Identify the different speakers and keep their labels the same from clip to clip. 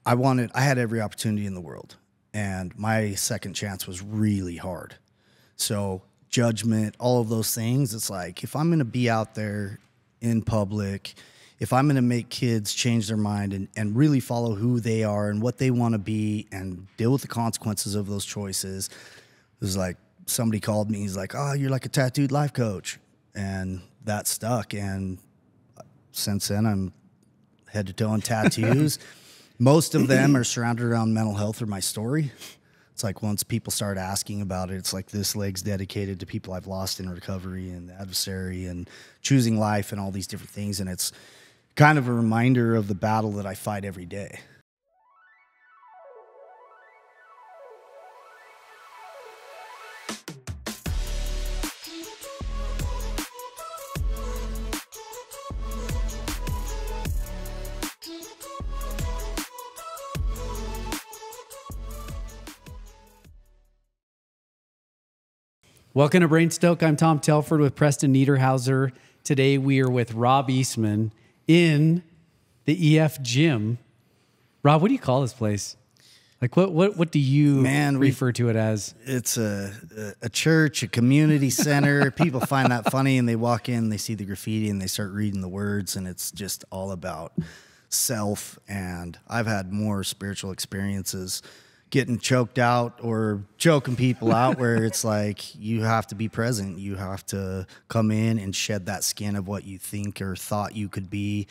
Speaker 1: I had every opportunity in the world, and my second chance was really hard. So judgment, all of those things, it's like, if I'm going to be out there in public, if I'm going to make kids change their mind and really follow who they are and what they want to be and deal with the consequences of those choices, it was like somebody called me. He's like, oh, you're like a tattooed life coach. And that stuck. And since then, I'm head to toe in tattoos. Most of them are surrounded around mental health or my story. It's like once people start asking about it, it's like this leg's dedicated to people I've lost in recovery and the adversary and choosing life and all these different things. And it's kind of a reminder of the battle that I fight every day.
Speaker 2: Welcome to BrainStoke. I'm Tom Telford with Preston Niederhauser. Today we are with Rob Eastman in the EF gym. Rob, what do you call this place? Like what do you refer to it as?
Speaker 1: It's a church, a community center. People find that funny and they walk in, they see the graffiti and they start reading the words, and it's just all about self. And I've had more spiritual experiences getting choked out or choking people out where it's like you have to be present. You have to come in and shed that skin of what you think or thought you could be.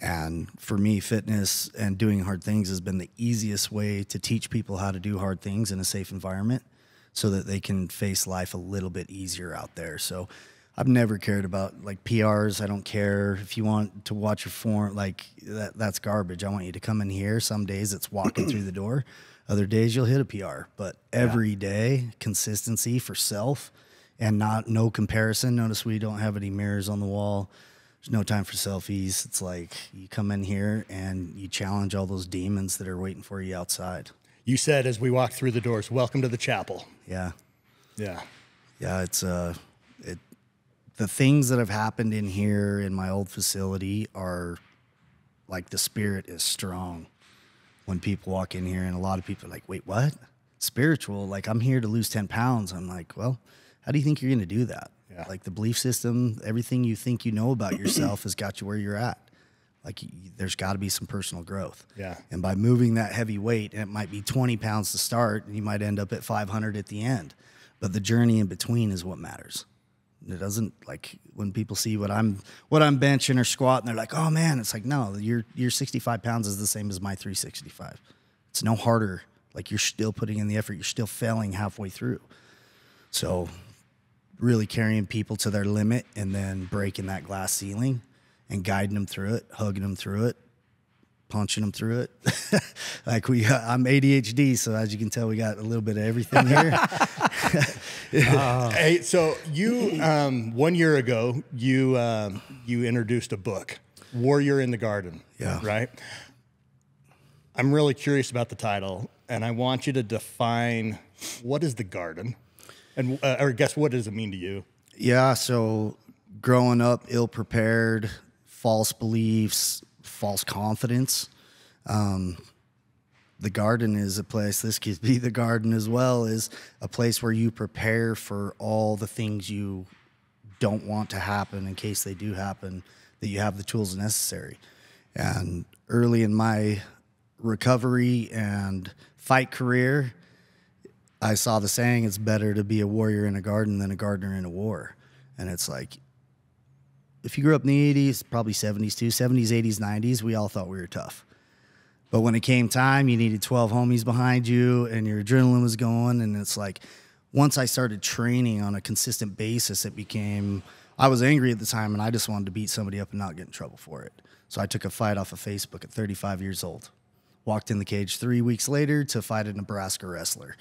Speaker 1: And for me, fitness and doing hard things has been the easiest way to teach people how to do hard things in a safe environment so that they can face life a little bit easier out there. So I've never cared about like PRs. I don't care if you want to watch your form, like that's garbage. I want you to come in here. Some days it's walking through the door. Other days you'll hit a PR, but every day, consistency for self and no comparison. Notice we don't have any mirrors on the wall. There's no time for selfies. It's like you come in here and you challenge all those demons that are waiting for you outside.
Speaker 3: You said as we walked through the doors, welcome to the chapel.
Speaker 1: Yeah.
Speaker 3: Yeah.
Speaker 1: Yeah, it's the things that have happened in here in my old facility are like the spirit is strong. When people walk in here, and a lot of people are like, wait, what? Spiritual? Like, I'm here to lose 10 pounds. I'm like, well, how do you think you're going to do that? Yeah. Like, the belief system, everything you think you know about yourself has got you where you're at. Like, there's got to be some personal growth. Yeah. And by moving that heavy weight, and it might be 20 pounds to start, and you might end up at 500 at the end. But the journey in between is what matters. It doesn't, like, when people see what I'm benching or squatting, they're like, oh man, it's like, no, your 65 pounds is the same as my 365. It's no harder. Like, you're still putting in the effort. You're still failing halfway through. So really carrying people to their limit and then breaking that glass ceiling and guiding them through it, hugging them through it, punching them through it. Like I'm ADHD, so as you can tell, we got a little bit of everything here.
Speaker 3: Hey, so you 1 year ago, you introduced a book, Warrior in the Garden.
Speaker 1: Yeah.
Speaker 3: Right. I'm really curious about the title, and I want you to define what is the garden, and or guess what does it mean to you?
Speaker 1: Yeah. So growing up ill prepared, false beliefs, false confidence. The garden is a place, this could be the garden as well, is a place where you prepare for all the things you don't want to happen in case they do happen, that you have the tools necessary. And early in my recovery and fight career, I saw the saying, it's better to be a warrior in a garden than a gardener in a war. And it's like, if you grew up in the 80s, probably 70s too, 70s, 80s, 90s, we all thought we were tough. But when it came time, you needed 12 homies behind you and your adrenaline was going. And it's like, once I started training on a consistent basis, it became, I was angry at the time and I just wanted to beat somebody up and not get in trouble for it. So I took a fight off of Facebook at 35 years old. Walked in the cage 3 weeks later to fight a Nebraska wrestler.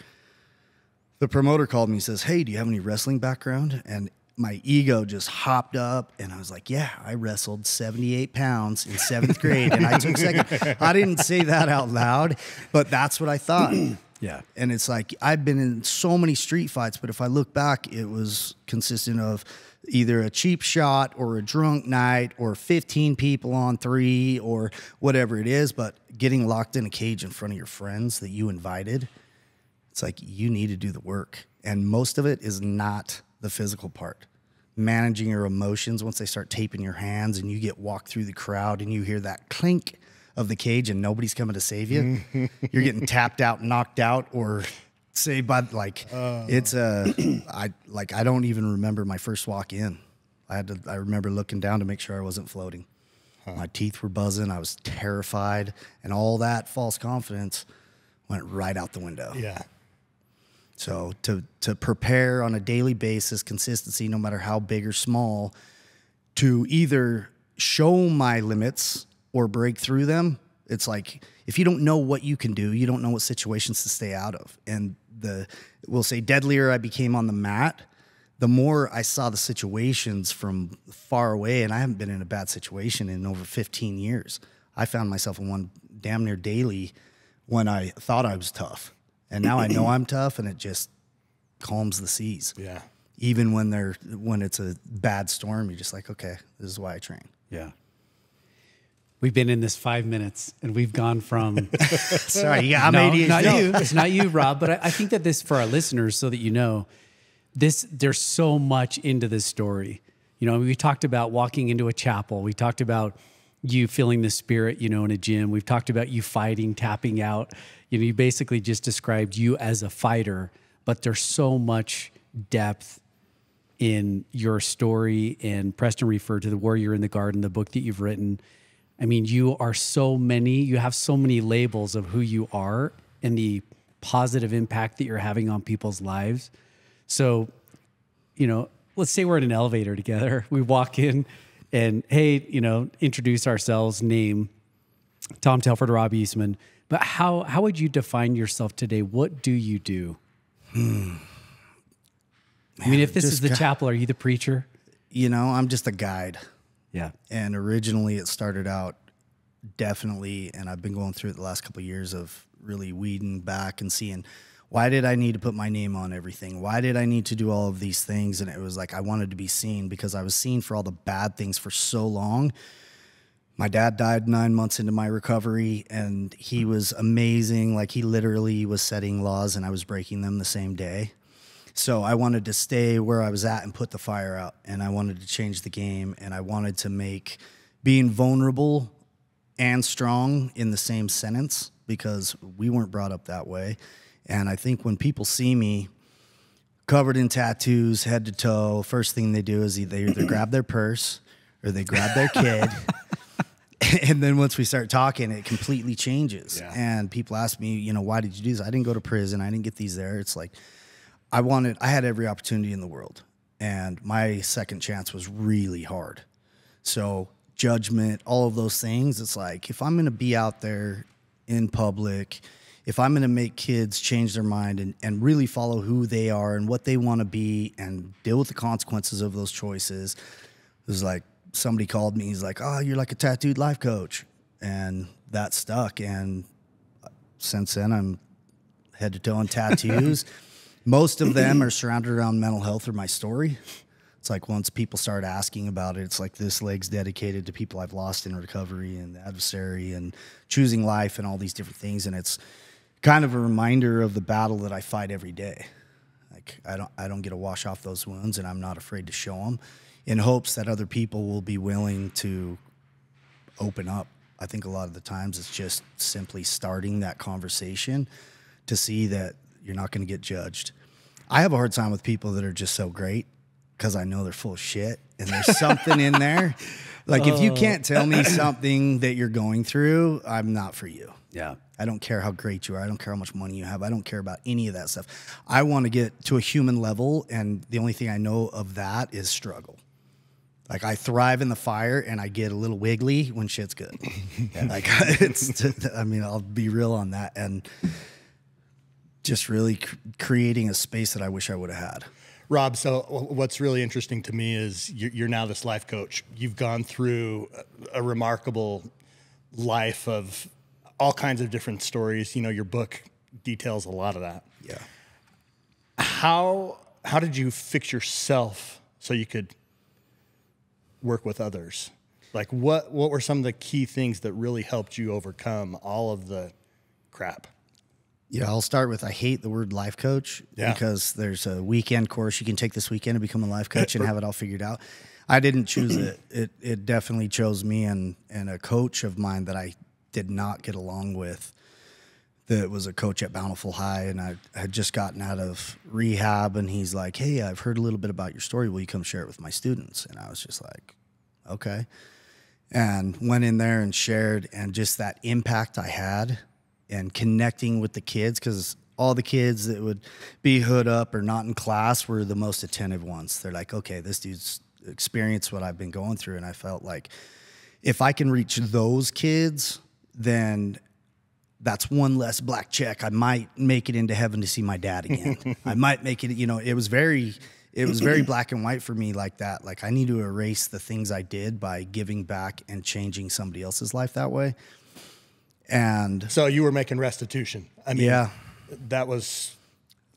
Speaker 1: The promoter called me and says, hey, do you have any wrestling background? And my ego just hopped up, and I was like, yeah, I wrestled 78 pounds in 7th grade, and I took second. I didn't say that out loud, but that's what I thought. Yeah. And it's like, I've been in so many street fights, but if I look back, it was consistent of either a cheap shot or a drunk night or 15 people on 3 or whatever it is, but getting locked in a cage in front of your friends that you invited, it's like you need to do the work. And most of it is not the physical part. Managing your emotions once they start taping your hands and you get walked through the crowd and you hear that clink of the cage and nobody's coming to save you. You're getting tapped out, knocked out, or saved by it's I don't even remember my first walk in. I remember looking down to make sure I wasn't floating. My teeth were buzzing. I was terrified, and all that false confidence went right out the window.
Speaker 3: Yeah.
Speaker 1: So to prepare on a daily basis, consistency, no matter how big or small, to either show my limits or break through them. It's like, if you don't know what you can do, you don't know what situations to stay out of. And we'll say deadlier I became on the mat, the more I saw the situations from far away, and I haven't been in a bad situation in over 15 years. I found myself in one damn near daily when I thought I was tough. And now I know I'm tough, and it just calms the seas.
Speaker 3: Yeah.
Speaker 1: Even when it's a bad storm, you're just like, okay, this is why I train.
Speaker 2: Yeah. We've been in this 5 minutes, and we've gone from.
Speaker 1: Sorry, yeah, I'm ADHD.
Speaker 2: Not you. It's not you, Rob. But I think that this, for our listeners, so that you know, there's so much into this story. You know, we talked about walking into a chapel. We talked about you feeling the spirit, you know, in a gym. We've talked about you fighting, tapping out. You know, you basically just described you as a fighter, but there's so much depth in your story. And Preston referred to the Warrior in the Garden, the book that you've written. I mean, you have so many labels of who you are and the positive impact that you're having on people's lives. So, you know, let's say we're in an elevator together. We walk in and, hey, you know, introduce ourselves, name, Tom Telford, Rob Eastman. But how would you define yourself today? What do you do?
Speaker 1: Man,
Speaker 2: I mean, if this is the chapel, are you the preacher?
Speaker 1: You know, I'm just a guide.
Speaker 2: Yeah.
Speaker 1: And originally it started out definitely, and I've been going through it the last couple of years of really weeding back and seeing, why did I need to put my name on everything? Why did I need to do all of these things? And it was like I wanted to be seen because I was seen for all the bad things for so long. My dad died 9 months into my recovery, and he was amazing. Like, he literally was setting laws, and I was breaking them the same day. So I wanted to stay where I was at and put the fire out, and I wanted to change the game, and I wanted to make being vulnerable and strong in the same sentence, because we weren't brought up that way. And I think when people see me covered in tattoos, head to toe, first thing they do is they either grab their purse or they grab their kid. And then once we start talking, it completely changes. Yeah. And people ask me, you know, why did you do this? I didn't go to prison. I didn't get these there. It's like, I had every opportunity in the world. And my second chance was really hard. So judgment, all of those things, it's like, if I'm going to be out there in public, if I'm going to make kids change their mind and really follow who they are and what they want to be and deal with the consequences of those choices, it was like, somebody called me, he's like, oh, you're like a tattooed life coach. And that stuck. And since then, I'm head to toe in tattoos. Most of them are surrounded around mental health or my story. It's like once people start asking about it, it's like this leg's dedicated to people I've lost in recovery and the adversary and choosing life and all these different things. And it's kind of a reminder of the battle that I fight every day. Like I don't get to wash off those wounds, and I'm not afraid to show them, in hopes that other people will be willing to open up. I think a lot of the times it's just simply starting that conversation to see that you're not going to get judged. I have a hard time with people that are just so great because I know they're full of shit, and there's something in there. Like, if you can't tell me something that you're going through, I'm not for you.
Speaker 2: Yeah.
Speaker 1: I don't care how great you are. I don't care how much money you have. I don't care about any of that stuff. I want to get to a human level, and the only thing I know of that is struggle. Like, I thrive in the fire, and I get a little wiggly when shit's good. Like, I mean, I'll be real on that. And just really creating a space that I wish I would have had.
Speaker 3: Rob, so what's really interesting to me is you're now this life coach. You've gone through a remarkable life of all kinds of different stories. You know, your book details a lot of that.
Speaker 1: Yeah.
Speaker 3: How did you fix yourself so you could work with others? Like what were some of the key things that really helped you overcome all of the crap?
Speaker 1: Yeah, I'll start with I hate the word life coach because there's a weekend course you can take this weekend to become a life coach and have it all figured out. I didn't choose it. It definitely chose me and a coach of mine that I did not get along with. That was a coach at Bountiful High, and I had just gotten out of rehab, and he's like, "Hey, I've heard a little bit about your story. Will you come share it with my students?" And I was just like, "Okay." And went in there and shared, and just that impact I had and connecting with the kids, because all the kids that would be hood up or not in class were the most attentive ones. They're like, okay, this dude's experienced what I've been going through. And I felt like if I can reach those kids, then that's one less black check. I might make it into heaven to see my dad again. I might make it, it was very black and white for me like that. Like I need to erase the things I did by giving back and changing somebody else's life that way. And
Speaker 3: so you were making restitution. I mean,
Speaker 1: yeah,
Speaker 3: that was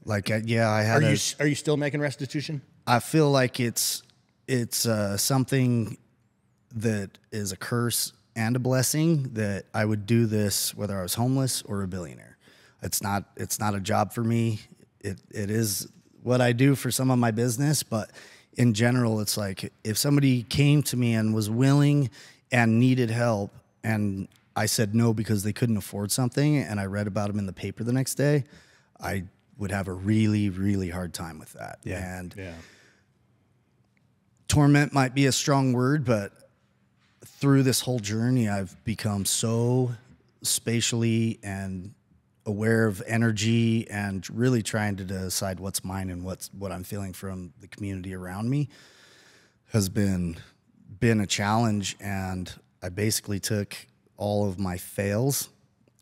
Speaker 1: like, I had.
Speaker 3: Are you still making restitution?
Speaker 1: I feel like it's something that is a curse and a blessing that I would do this whether I was homeless or a billionaire. It's not a job for me. It is what I do for some of my business, but in general, it's like if somebody came to me and was willing and needed help, and I said no because they couldn't afford something, and I read about them in the paper the next day, I would have a really, really hard time with that.
Speaker 2: Yeah.
Speaker 1: And torment might be a strong word, but through this whole journey, I've become so spatially and aware of energy and really trying to decide what's mine and what I'm feeling from the community around me has been a challenge. And I basically took all of my fails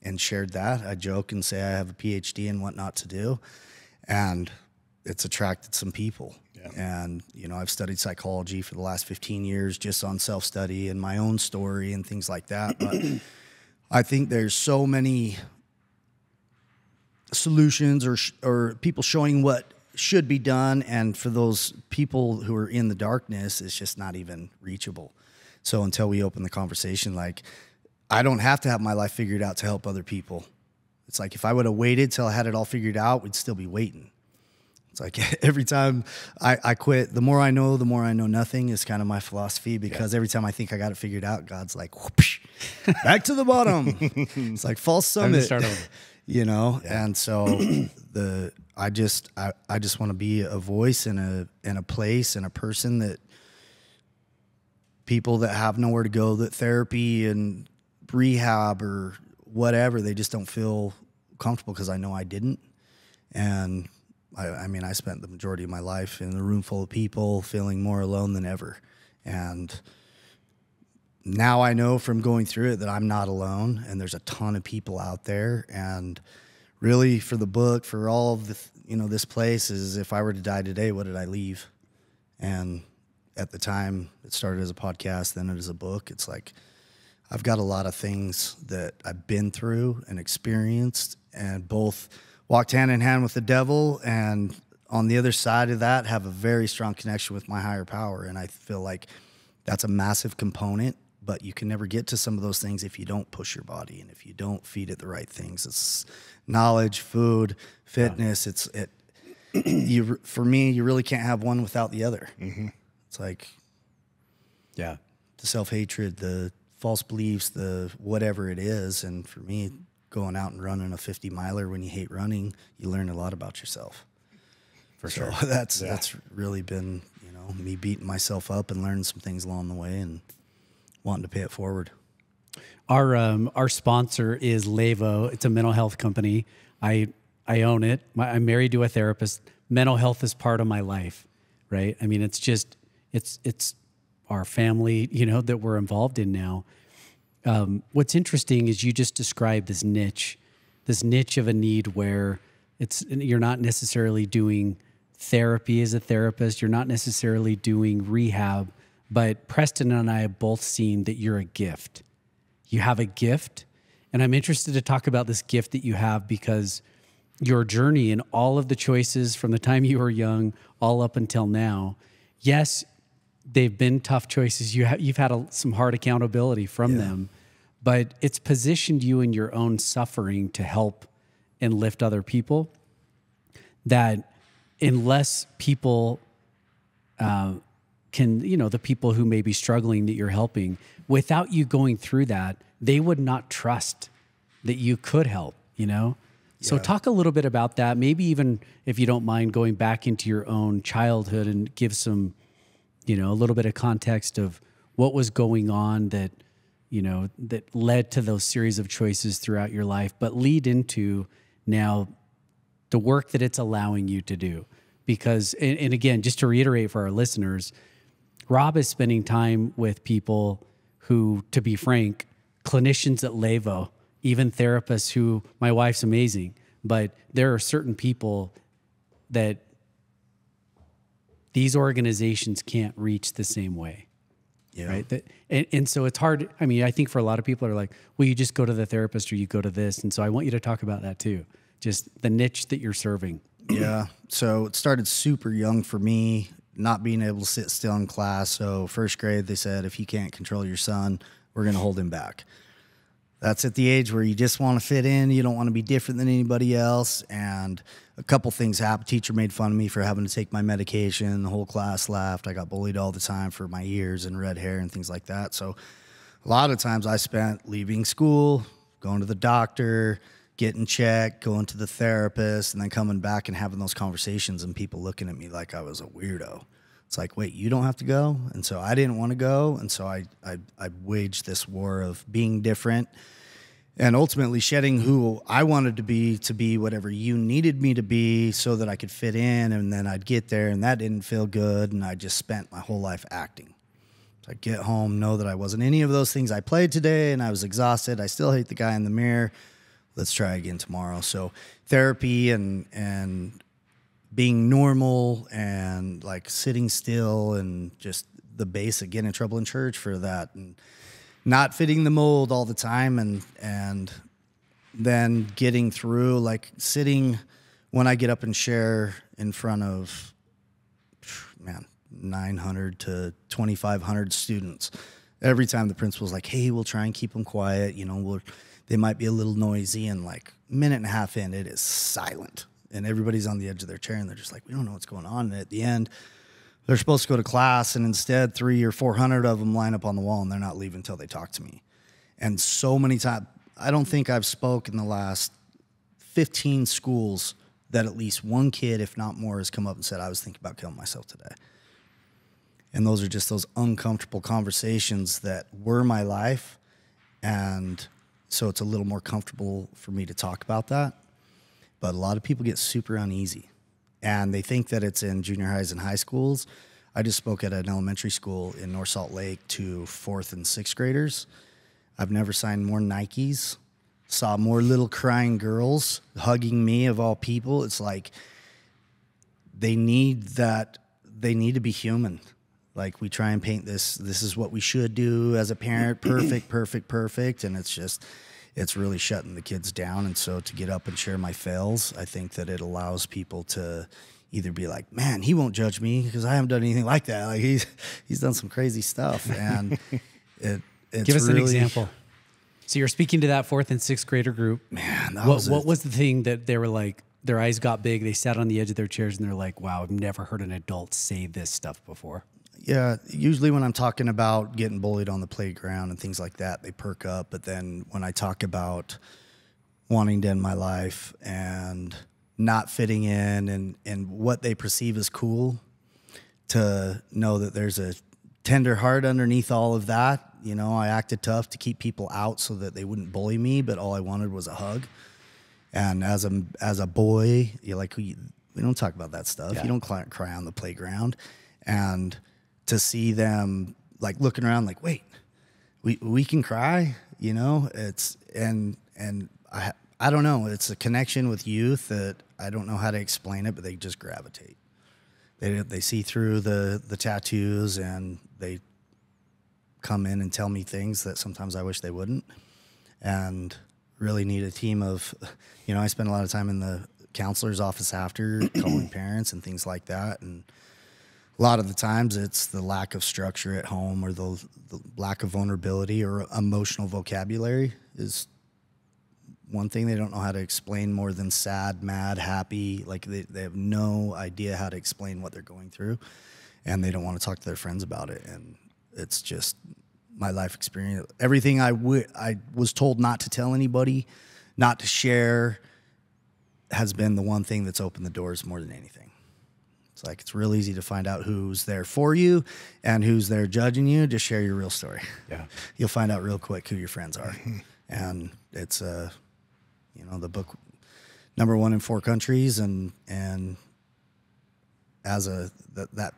Speaker 1: and shared that. I joke and say I have a PhD in what not to do, and it's attracted some people. Yeah. And, I've studied psychology for the last 15 years just on self-study and my own story and things like that. But I think there's so many solutions or people showing what should be done. And for those people who are in the darkness, it's just not even reachable. So until we open the conversation, like, I don't have to have my life figured out to help other people. It's like if I would have waited till I had it all figured out, we'd still be waiting. It's like every time I quit, the more I know nothing is kind of my philosophy, because every time I think I got it figured out, God's like, whoosh, back to the bottom. It's like false summit,
Speaker 2: start over.
Speaker 1: Yeah. And so I just want to be a voice in a place and a person that people that have nowhere to go, that therapy and rehab or whatever, they just don't feel comfortable, because I know I didn't. And I mean, I spent the majority of my life in a room full of people feeling more alone than ever. And now I know from going through it that I'm not alone, and there's a ton of people out there. And really, for the book, for all of the, this place is, if I were to die today, what did I leave? And at the time, it started as a podcast, then it is a book. It's like, I've got a lot of things that I've been through and experienced, and both walked hand in hand with the devil, and on the other side of that, have a very strong connection with my higher power. And I feel like that's a massive component, but you can never get to some of those things if you don't push your body and if you don't feed it the right things. It's knowledge, food, fitness. Yeah. For me, you really can't have one without the other. Mm-hmm. It's like, the self-hatred, the false beliefs, the whatever it is. And for me, going out and running a 50-miler when you hate running, you learn a lot about yourself. For sure. That's really been, me beating myself up and learning some things along the way and wanting to pay it forward.
Speaker 2: Our sponsor is Levo. It's a mental health company. I own it. I'm married to a therapist. Mental health is part of my life, right? I mean, it's our family, that we're involved in now. What's interesting is you just described this niche of a need where you're not necessarily doing therapy as a therapist. You're not necessarily doing rehab, but Preston and I have both seen that you're a gift. You have a gift, and I'm interested to talk about this gift that you have, because your journey and all of the choices from the time you were young all up until now, yes, they've been tough choices. You've had some hard accountability from them, but it's positioned you in your own suffering to help and lift other people. That unless people can, the people who may be struggling that you're helping, without you going through that, they would not trust that you could help, So talk a little bit about that. Maybe even if you don't mind going back into your own childhood and give some, a little bit of context of what was going on that, that led to those series of choices throughout your life, but lead into now the work that it's allowing you to do. Because, and again, just to reiterate for our listeners, Rob is spending time with people who, to be frank, clinicians at Levo, even therapists who, my wife's amazing, but there are certain people that these organizations can't reach the same way. Yeah. Right. And so it's hard. I mean, I think for a lot of people are like, well, you just go to the therapist or you go to this. And so I want you to talk about that too. Just the niche that you're serving.
Speaker 1: Yeah. So it started super young for me, not being able to sit still in class. So first grade, they said, if you can't control your son, we're going to hold him back. That's at the age where you just want to fit in. You don't want to be different than anybody else. And a couple things happened. Teacher made fun of me for having to take my medication. The whole class laughed. I got bullied all the time for my ears and red hair and things like that. So a lot of times I spent leaving school, going to the doctor, getting checked, going to the therapist, and then coming back and having those conversations and people looking at me like I was a weirdo. It's like, wait, you don't have to go? And so I didn't want to go. And so I waged this war of being different and ultimately shedding who I wanted to be whatever you needed me to be so that I could fit in. And then I'd get there and that didn't feel good. And I just spent my whole life acting. So I'd get home, know that I wasn't any of those things I played today, and I was exhausted. I still hate the guy in the mirror. Let's try again tomorrow. So therapy and being normal and like sitting still and just the basic, getting in trouble in church for that and not fitting the mold all the time and then getting through, like sitting when I get up and share in front of 900 to 2,500 students. Every time the principal's like, hey, we'll try and keep them quiet. They might be a little noisy, and like a minute and a half in, it is silent. And everybody's on the edge of their chair, and they're just like, we don't know what's going on. And at the end, they're supposed to go to class, and instead 300 or 400 of them line up on the wall, and they're not leaving until they talk to me. And so many times, I don't think I've spoke in the last 15 schools that at least one kid, if not more, has come up and said, I was thinking about killing myself today. And those are just those uncomfortable conversations that were my life. And so it's a little more comfortable for me to talk about that. But a lot of people get super uneasy. And they think that it's in junior highs and high schools. I just spoke at an elementary school in North Salt Lake to 4th and 6th graders. I've never signed more Nikes, saw more little crying girls hugging me of all people. It's like they need that. They need to be human. Like we try and paint this is what we should do as a parent, perfect. And it's really shutting the kids down. And so to get up and share my fails, I think that it allows people to either be like, man, he won't judge me because I haven't done anything like that. Like he's done some crazy stuff. And it's
Speaker 2: give us
Speaker 1: really,
Speaker 2: an example. So you're speaking to that 4th and 6th grader group.
Speaker 1: Man,
Speaker 2: what was the thing that they were like, their eyes got big, they sat on the edge of their chairs and they're like, wow, I've never heard an adult say this stuff before?
Speaker 1: Yeah, usually when I'm talking about getting bullied on the playground and things like that, they perk up. But then when I talk about wanting to end my life and not fitting in and what they perceive as cool, to know that there's a tender heart underneath all of that. I acted tough to keep people out so that they wouldn't bully me, but all I wanted was a hug. And as a boy, we don't talk about that stuff. Yeah. You don't cry on the playground. And to see them like looking around like, wait, we can cry, it's, and I don't know. It's a connection with youth that I don't know how to explain it, but they just gravitate. They see through the tattoos and they come in and tell me things that sometimes I wish they wouldn't, and really need a team of, I spend a lot of time in the counselor's office after calling parents and things like that. And a lot of the times it's the lack of structure at home, or the lack of vulnerability or emotional vocabulary is one thing. They don't know how to explain more than sad, mad, happy. Like they have no idea how to explain what they're going through, and they don't want to talk to their friends about it. And it's just my life experience. Everything I was told not to tell anybody, not to share, has been the one thing that's opened the doors more than anything. It's like, it's real easy to find out who's there for you and who's there judging you. Just share your real story.
Speaker 2: Yeah.
Speaker 1: You'll find out real quick who your friends are. And it's, the book #1 in 4 countries. And as that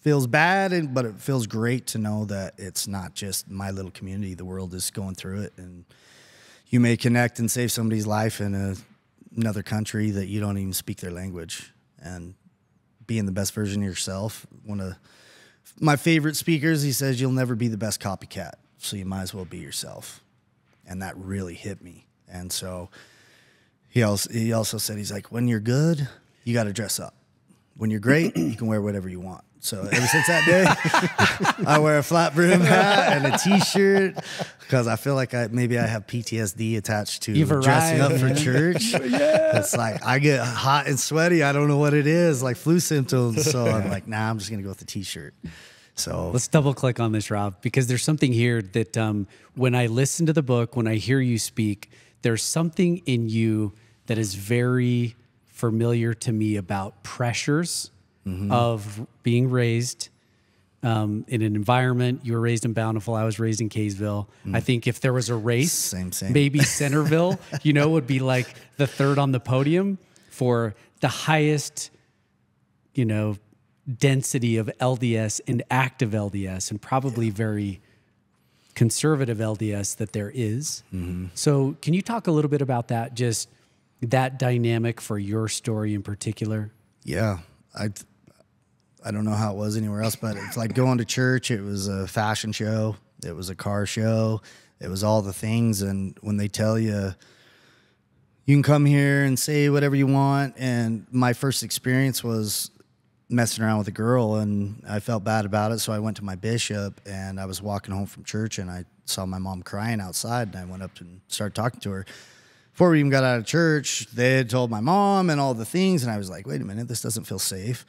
Speaker 1: feels bad, but it feels great to know that it's not just my little community. The world is going through it, and you may connect and save somebody's life in another country that you don't even speak their language. And being the best version of yourself. One of my favorite speakers, he says, you'll never be the best copycat, so you might as well be yourself. And that really hit me. And so he also said, he's like, when you're good, you got to dress up. When you're great, you can wear whatever you want. So ever since that day, I wear a flat brim hat and a T-shirt because I feel like maybe I have PTSD attached to dressing up for church. Yeah. It's like I get hot and sweaty. I don't know what it is, like flu symptoms. So I'm like, nah, I'm just going to go with the T-shirt. So
Speaker 2: let's double click on this, Rob, because there's something here that when I listen to the book, when I hear you speak, there's something in you that is very familiar to me about pressures of being raised in an environment. You were raised in Bountiful. I was raised in Kaysville. I think if there was a race,
Speaker 1: same.
Speaker 2: maybe Centerville, would be like the third on the podium for the highest, density of LDS and active LDS, and probably very conservative LDS that there is. So can you talk a little bit about that, just that dynamic for your story in particular?
Speaker 1: Yeah. I don't know how it was anywhere else, but it's like going to church. It was a fashion show. It was a car show. It was all the things. And when they tell you, you can come here and say whatever you want. And my first experience was messing around with a girl, and I felt bad about it. So I went to my bishop, and I was walking home from church, and I saw my mom crying outside, and I went up and started talking to her. Before we even got out of church, they had told my mom and all the things, and I was like, wait a minute, this doesn't feel safe.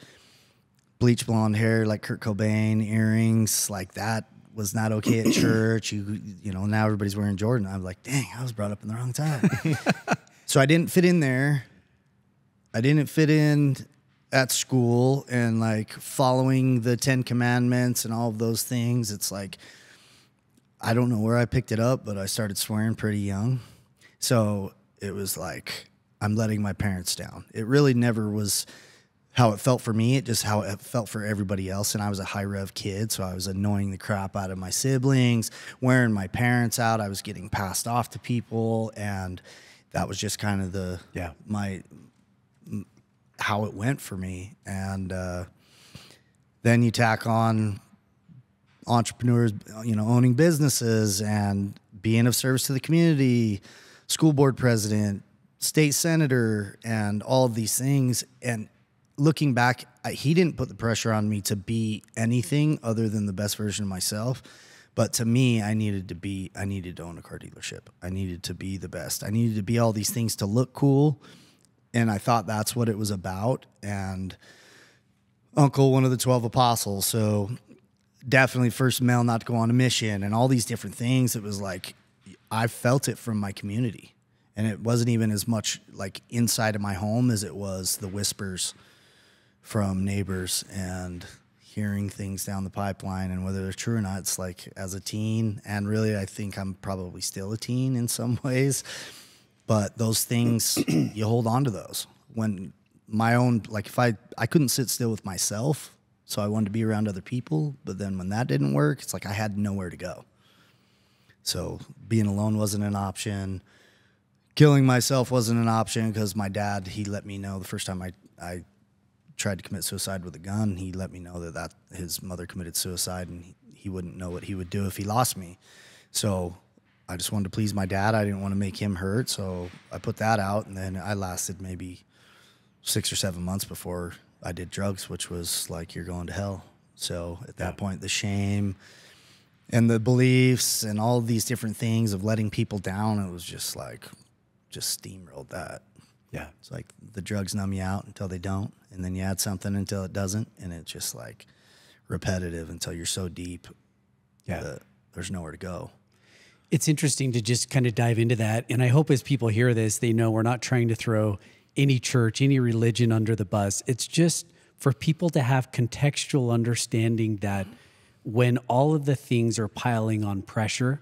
Speaker 1: Bleach blonde hair like Kurt Cobain, earrings, like that was not okay at church. Now everybody's wearing Jordan. I'm like, dang, I was brought up in the wrong time. So I didn't fit in there. I didn't fit in at school and like following the 10 Commandments and all of those things. It's like, I don't know where I picked it up, but I started swearing pretty young. So it was like, I'm letting my parents down. It really never was how it felt for me. It just how it felt for everybody else. And I was a high rev kid, so I was annoying the crap out of my siblings, wearing my parents out. I was getting passed off to people, and that was just kind of how it went for me. And then you tack on entrepreneurs, owning businesses and being of service to the community, school board president, state senator, and all of these things. And looking back, he didn't put the pressure on me to be anything other than the best version of myself. But to me, I needed to own a car dealership. I needed to be the best. I needed to be all these things to look cool. And I thought that's what it was about. And uncle, one of the 12 apostles. So definitely first male not to go on a mission and all these different things. It was like, I felt it from my community. And it wasn't even as much like inside of my home as it was the whispers from neighbors and hearing things down the pipeline, and whether they're true or not. It's like, as a teen, and really I think I'm probably still a teen in some ways, but those things, you hold on to those. When my own, like if I couldn't sit still with myself, so I wanted to be around other people, but then when that didn't work, it's like I had nowhere to go. So being alone wasn't an option. Killing myself wasn't an option, because my dad, he let me know the first time I tried to commit suicide with a gun. He let me know that his mother committed suicide, and he wouldn't know what he would do if he lost me. So I just wanted to please my dad. I didn't want to make him hurt, so I put that out, and then I lasted maybe 6 or 7 months before I did drugs, which was like, you're going to hell. So at that point, the shame and the beliefs and all of these different things of letting people down, it was just like, just steamrolled that.
Speaker 2: Yeah.
Speaker 1: It's like the drugs numb you out until they don't, and then you add something until it doesn't, and it's just like repetitive until you're so deep that there's nowhere to go.
Speaker 2: It's interesting to just kind of dive into that. And I hope as people hear this, they know we're not trying to throw any church, any religion under the bus. It's just for people to have contextual understanding that when all of the things are piling on pressure,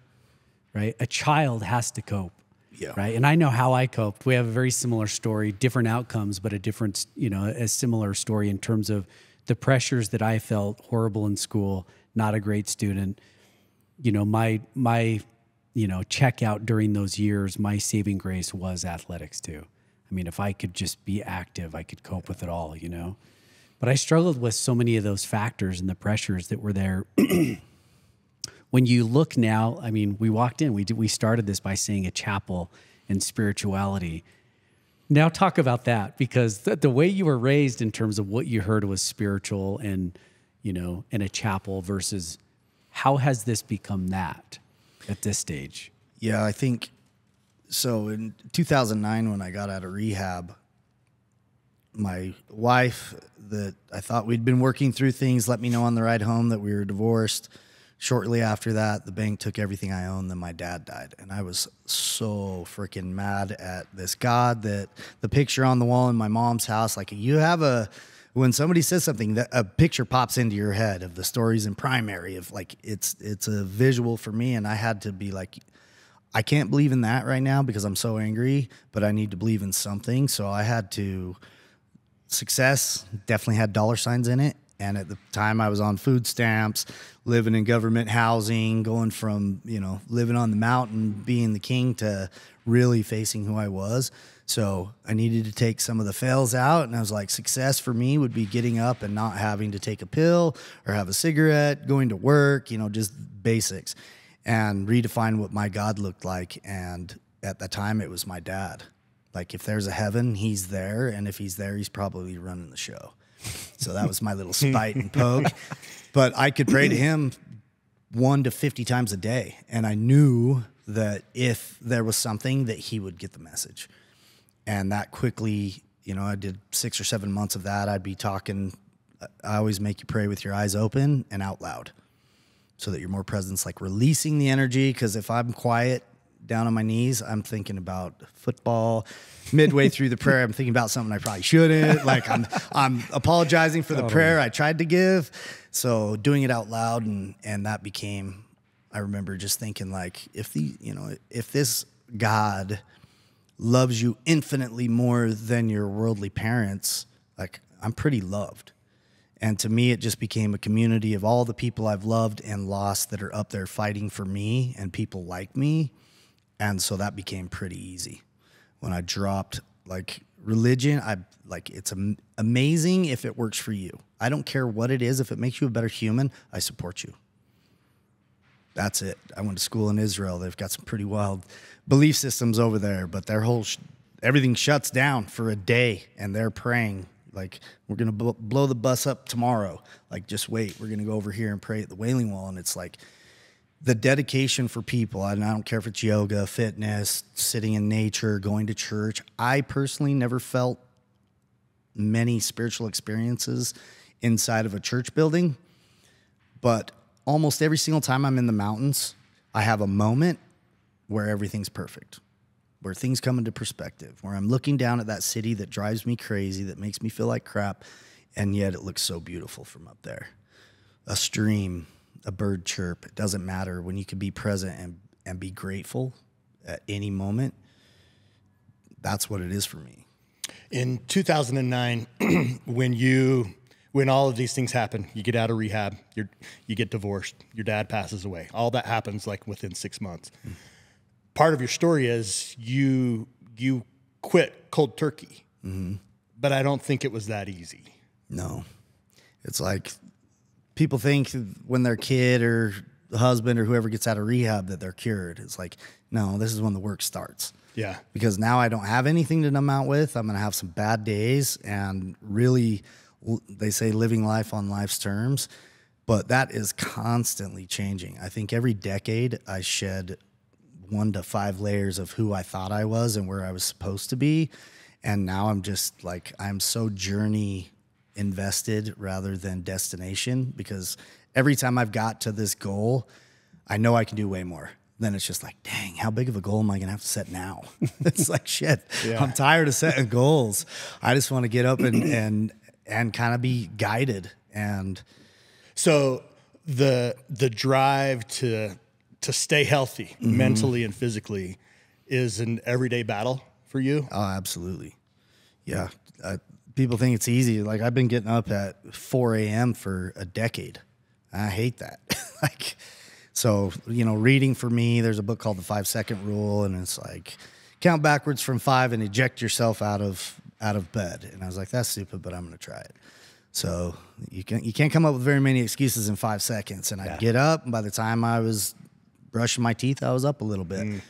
Speaker 2: right, a child has to cope.
Speaker 1: Yeah.
Speaker 2: Right. And I know how I coped. We have a very similar story, different outcomes, but a different, a similar story in terms of the pressures that I felt. Horrible in school, not a great student. My checkout during those years, my saving grace was athletics too. I mean, if I could just be active, I could cope with it all, But I struggled with so many of those factors and the pressures that were there. When you look now, I mean, we walked in, we started this by saying a chapel and spirituality. Now talk about that, because the way you were raised in terms of what you heard was spiritual and, in a chapel versus how has this become that at this stage?
Speaker 1: Yeah, I think so. In 2009, when I got out of rehab, my wife, that I thought we'd been working through things, let me know on the ride home that we were divorced. Shortly after that, the bank took everything I owned, then my dad died. And I was so freaking mad at this God that the picture on the wall in my mom's house, like when somebody says something, that a picture pops into your head of the stories in primary of like, it's a visual for me. And I had to be like, I can't believe in that right now because I'm so angry, but I need to believe in something. So I had to, success definitely had dollar signs in it. And at the time I was on food stamps, living in government housing, going from, living on the mountain, being the king, to really facing who I was. So I needed to take some of the fails out. And I was like, success for me would be getting up and not having to take a pill or have a cigarette, going to work, just basics, and redefine what my God looked like. And at the time it was my dad. Like, if there's a heaven, he's there. And if he's there, he's probably running the show. So that was my little spite and poke. But I could pray to him 1 to 50 times a day. And I knew that if there was something, that he would get the message. And that quickly, I did 6 or 7 months of that. I'd be talking. I always make you pray with your eyes open and out loud so that you're more present, like releasing the energy. Because if I'm quiet down on my knees, I'm thinking about football. Midway through the prayer, I'm thinking about something I probably shouldn't. Like I'm apologizing for the prayer I tried to give. So doing it out loud, and that became, I remember just thinking like, if this God loves you infinitely more than your worldly parents, like I'm pretty loved. And to me, it just became a community of all the people I've loved and lost that are up there fighting for me and people like me. And so that became pretty easy. When I dropped like religion, it's amazing if it works for you. I don't care what it is. If it makes you a better human, I support you. That's it. I went to school in Israel. They've got some pretty wild belief systems over there, but their whole, everything shuts down for a day and they're praying. Like, we're going to blow the bus up tomorrow. Like, just wait. We're going to go over here and pray at the Wailing Wall. And it's like, the dedication for people, and I don't care if it's yoga, fitness, sitting in nature, going to church. I personally never felt many spiritual experiences inside of a church building, but almost every single time I'm in the mountains, I have a moment where everything's perfect, where things come into perspective, where I'm looking down at that city that drives me crazy, that makes me feel like crap, and yet it looks so beautiful from up there. A stream, a bird chirp, it doesn't matter. When you can be present and be grateful at any moment, that's what it is for me.
Speaker 3: In 2009, when all of these things happen, you get out of rehab, you get divorced, your dad passes away. All that happens like within 6 months. Mm. Part of your story is you quit cold turkey, but I don't think it was that easy.
Speaker 1: No, it's like, people think when their kid or the husband or whoever gets out of rehab that they're cured. It's like, no, this is when the work starts.
Speaker 3: Yeah.
Speaker 1: Because now I don't have anything to numb out with. I'm going to have some bad days and really they say living life on life's terms, but that is constantly changing. I think every decade I shed 1 to 5 layers of who I thought I was and where I was supposed to be. And now I'm just like, I'm so journey invested rather than destination, because every time I've got to this goal, I know I can do way more. Then it's just like, dang, how big of a goal am I going to have to set now? It's like, shit, yeah. I'm tired of setting goals. I just want to get up and kind of be guided. And
Speaker 3: so the drive to stay healthy mentally and physically is an everyday battle for you?
Speaker 1: Oh, absolutely. Yeah. People think it's easy. Like, I've been getting up at 4 a.m. for a decade. I hate that. Like, so, you know, reading for me, there's a book called The 5-Second Rule, and it's like, count backwards from 5 and eject yourself out of bed. And I was like, that's stupid, but I'm going to try it. So you can't come up with very many excuses in 5 seconds. And I'd get up, and by the time I was brushing my teeth, I was up a little bit.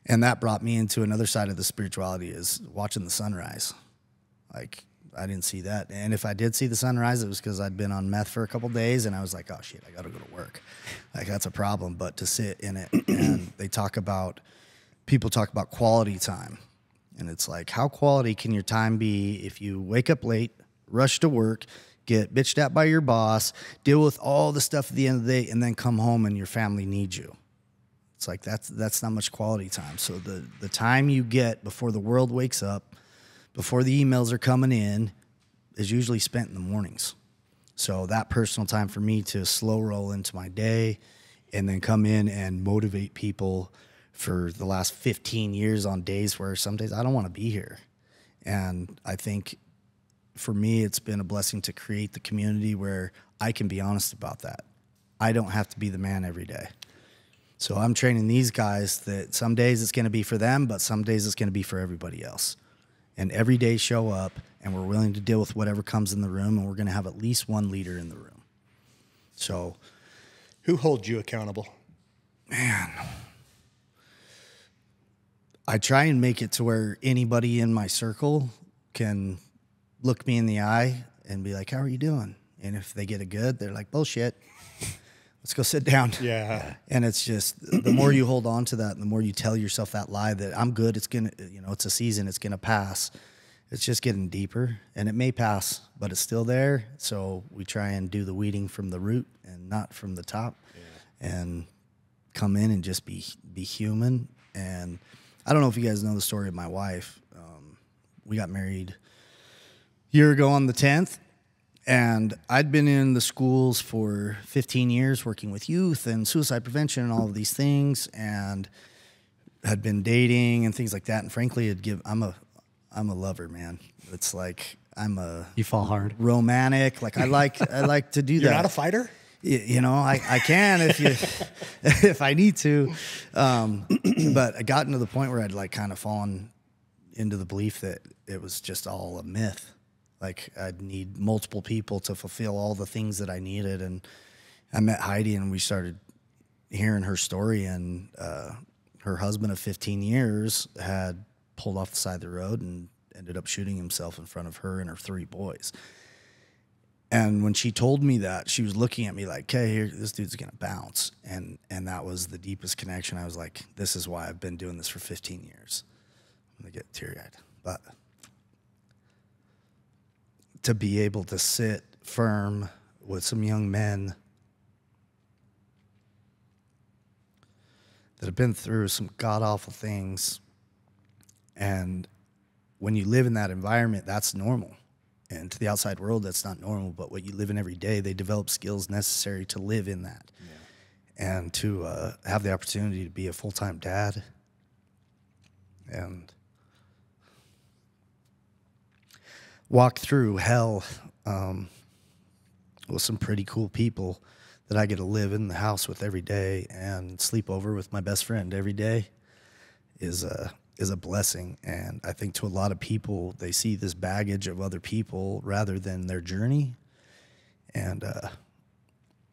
Speaker 1: And that brought me into another side of the spirituality, is watching the sunrise. Like, I didn't see that. And if I did see the sunrise, it was because I'd been on meth for a couple days, and I was like, oh, shit, I got to go to work. Like, that's a problem. But to sit in it, and people talk about quality time. And it's like, how quality can your time be if you wake up late, rush to work, get bitched at by your boss, deal with all the stuff at the end of the day, and then come home and your family needs you? It's like, that's not much quality time. So the time you get before the world wakes up, before the emails are coming in, is usually spent in the mornings. So that personal time for me to slow roll into my day and then come in and motivate people for the last 15 years on days where some days I don't want to be here. And I think for me, it's been a blessing to create the community where I can be honest about that. I don't have to be the man every day. So I'm training these guys that some days it's going to be for them, but some days it's going to be for everybody else. And every day show up, and we're willing to deal with whatever comes in the room, and we're going to have at least one leader in the room. So
Speaker 3: who holds you accountable?
Speaker 1: Man, I try and make it to where anybody in my circle can look me in the eye and be like, how are you doing? And if they get it good, they're like, bullshit. Let's go sit down.
Speaker 3: Yeah.
Speaker 1: And it's just, the more you hold on to that, and the more you tell yourself that lie that I'm good, it's going to, you know, it's a season, it's going to pass. It's just getting deeper, and it may pass, but it's still there. So we try and do the weeding from the root and not from the top, and come in and just be human. And I don't know if you guys know the story of my wife. We got married a year ago on the 10th. And I'd been in the schools for 15 years working with youth and suicide prevention and all of these things, and had been dating and things like that. And frankly, I'm a lover, man. It's like
Speaker 2: You fall hard.
Speaker 1: Romantic. Like I like to do that.
Speaker 3: You're not a fighter?
Speaker 1: You know, I can if I need to. But I gotten to the point where I'd like kind of fallen into the belief that it was just all a myth. Like, I'd need multiple people to fulfill all the things that I needed. And I met Heidi, and we started hearing her story. And her husband of 15 years had pulled off the side of the road and ended up shooting himself in front of her and her 3 boys. And when she told me that, she was looking at me like, okay, this dude's going to bounce. And that was the deepest connection. I was like, this is why I've been doing this for 15 years. I'm going to get teary-eyed. But to be able to sit firm with some young men that have been through some god-awful things, and when you live in that environment, that's normal. And to the outside world, that's not normal, but what you live in every day, they develop skills necessary to live in that. Yeah. And to have the opportunity to be a full-time dad and walk through hell with some pretty cool people that I get to live in the house with every day and sleep over with my best friend every day is a blessing. And I think to a lot of people, they see this baggage of other people rather than their journey. And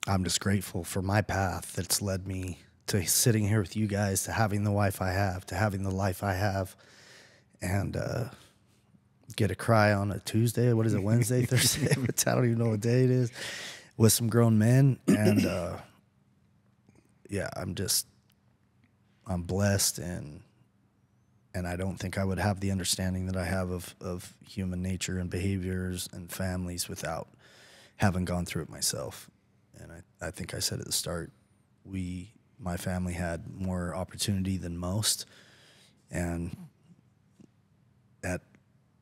Speaker 1: I'm just grateful for my path that's led me to sitting here with you guys, to having the wife I have, to having the life I have. And get a cry on a Tuesday. What is it? Wednesday, Thursday? I don't even know what day it is. With some grown men. And yeah, I'm blessed, and I don't think I would have the understanding that I have of human nature and behaviors and families without having gone through it myself. And I think I said at the start, my family had more opportunity than most. And at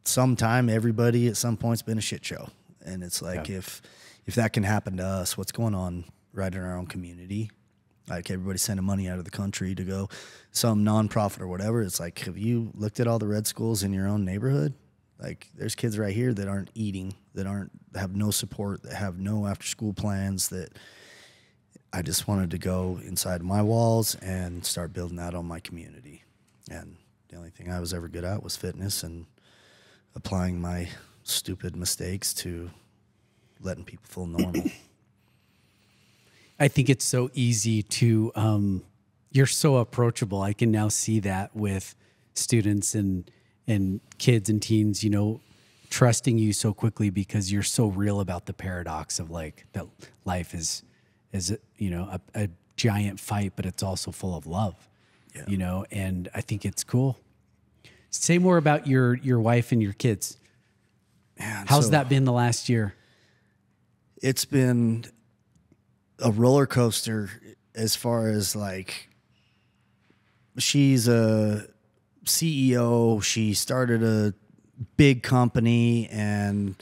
Speaker 1: some time, everybody at some point's been a shit show. And it's like, if that can happen to us, what's going on right in our own community? Like, everybody sending money out of the country to go some nonprofit or whatever. It's like, have you looked at all the red schools in your own neighborhood? Like, there's kids right here that aren't eating, that have no support, that have no after school plans. That I just wanted to go inside my walls and start building out on my community. And the only thing I was ever good at was fitness and applying my stupid mistakes to letting people feel normal.
Speaker 2: I think it's so easy to, you're so approachable. I can now see that with students and kids and teens, trusting you so quickly because you're so real about the paradox of like that life is a giant fight, but it's also full of love, and I think it's cool. Say more about your wife and your kids.
Speaker 1: Man,
Speaker 2: how's that been the last year?
Speaker 1: It's been a roller coaster as far as like, she's a CEO. She started a big company and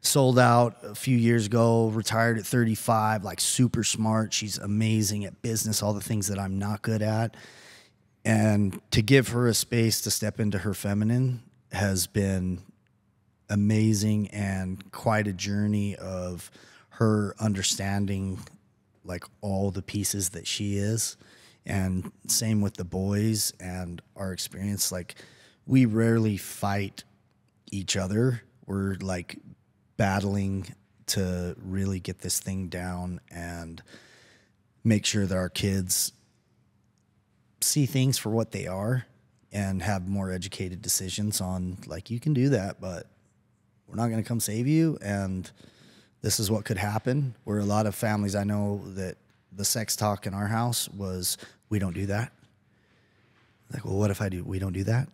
Speaker 1: sold out a few years ago, retired at 35, like super smart. She's amazing at business, all the things that I'm not good at. And to give her a space to step into her feminine has been amazing, and quite a journey of her understanding like all the pieces that she is. And same with the boys and our experience. Like, we rarely fight each other. We're like battling to really get this thing down and make sure that our kids see things for what they are and have more educated decisions on, like, you can do that, but we're not going to come save you. And this is what could happen. Where a lot of families I know, that the sex talk in our house was, we don't do that. Like, well, what if I do? We don't do that.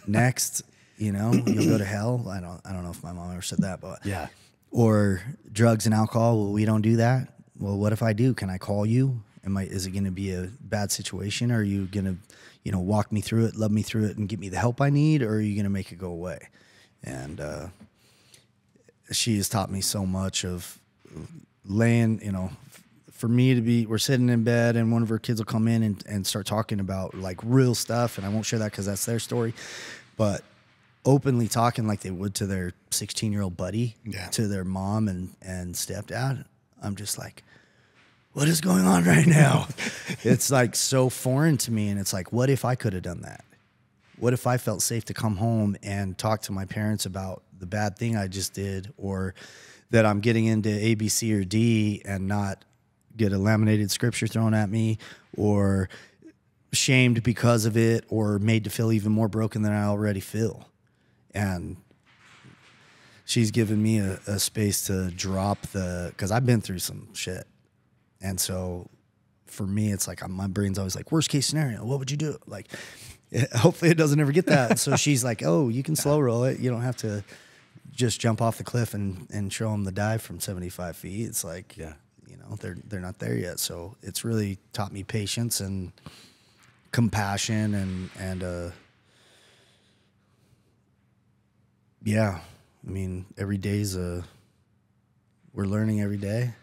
Speaker 1: Next, you'll go to hell. I don't know if my mom ever said that, but
Speaker 2: yeah.
Speaker 1: Or drugs and alcohol. Well, we don't do that. Well, what if I do? Can I call you? Is it going to be a bad situation? Or are you going to, walk me through it, love me through it, and get me the help I need? Or are you going to make it go away? And she has taught me so much of laying, for me to be, we're sitting in bed and one of her kids will come in and start talking about like real stuff. And I won't share that because that's their story, but openly talking like they would to their 16-year-old buddy, to their mom and stepdad. I'm just like, what is going on right now? It's like so foreign to me. And it's like, what if I could have done that? What if I felt safe to come home and talk to my parents about the bad thing I just did, or that I'm getting into A, B, C, or D and not get a laminated scripture thrown at me, or shamed because of it, or made to feel even more broken than I already feel. And she's given me a space to drop because I've been through some shit. And so for me, it's like my brain's always like, worst case scenario, what would you do? Like, hopefully it doesn't ever get that. So she's like, oh, you can slow roll it. You don't have to just jump off the cliff and show them the dive from 75 feet. It's like, they're not there yet. So it's really taught me patience and compassion and yeah. I mean, every day's we're learning every day.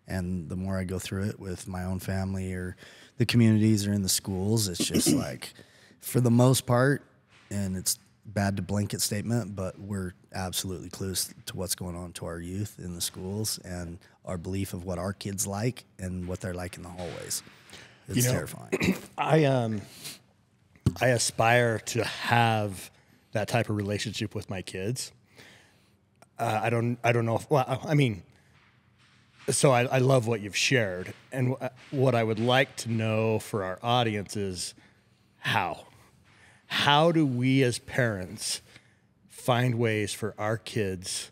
Speaker 1: And the more I go through it with my own family or the communities or in the schools, it's just like, for the most part, and it's bad to blanket statement, but we're absolutely clueless to what's going on to our youth in the schools and our belief of what our kids like and what they're like in the hallways. It's terrifying.
Speaker 3: I aspire to have that type of relationship with my kids. I don't know if, well, I mean, so I love what you've shared. And what I would like to know for our audience is how do we as parents find ways for our kids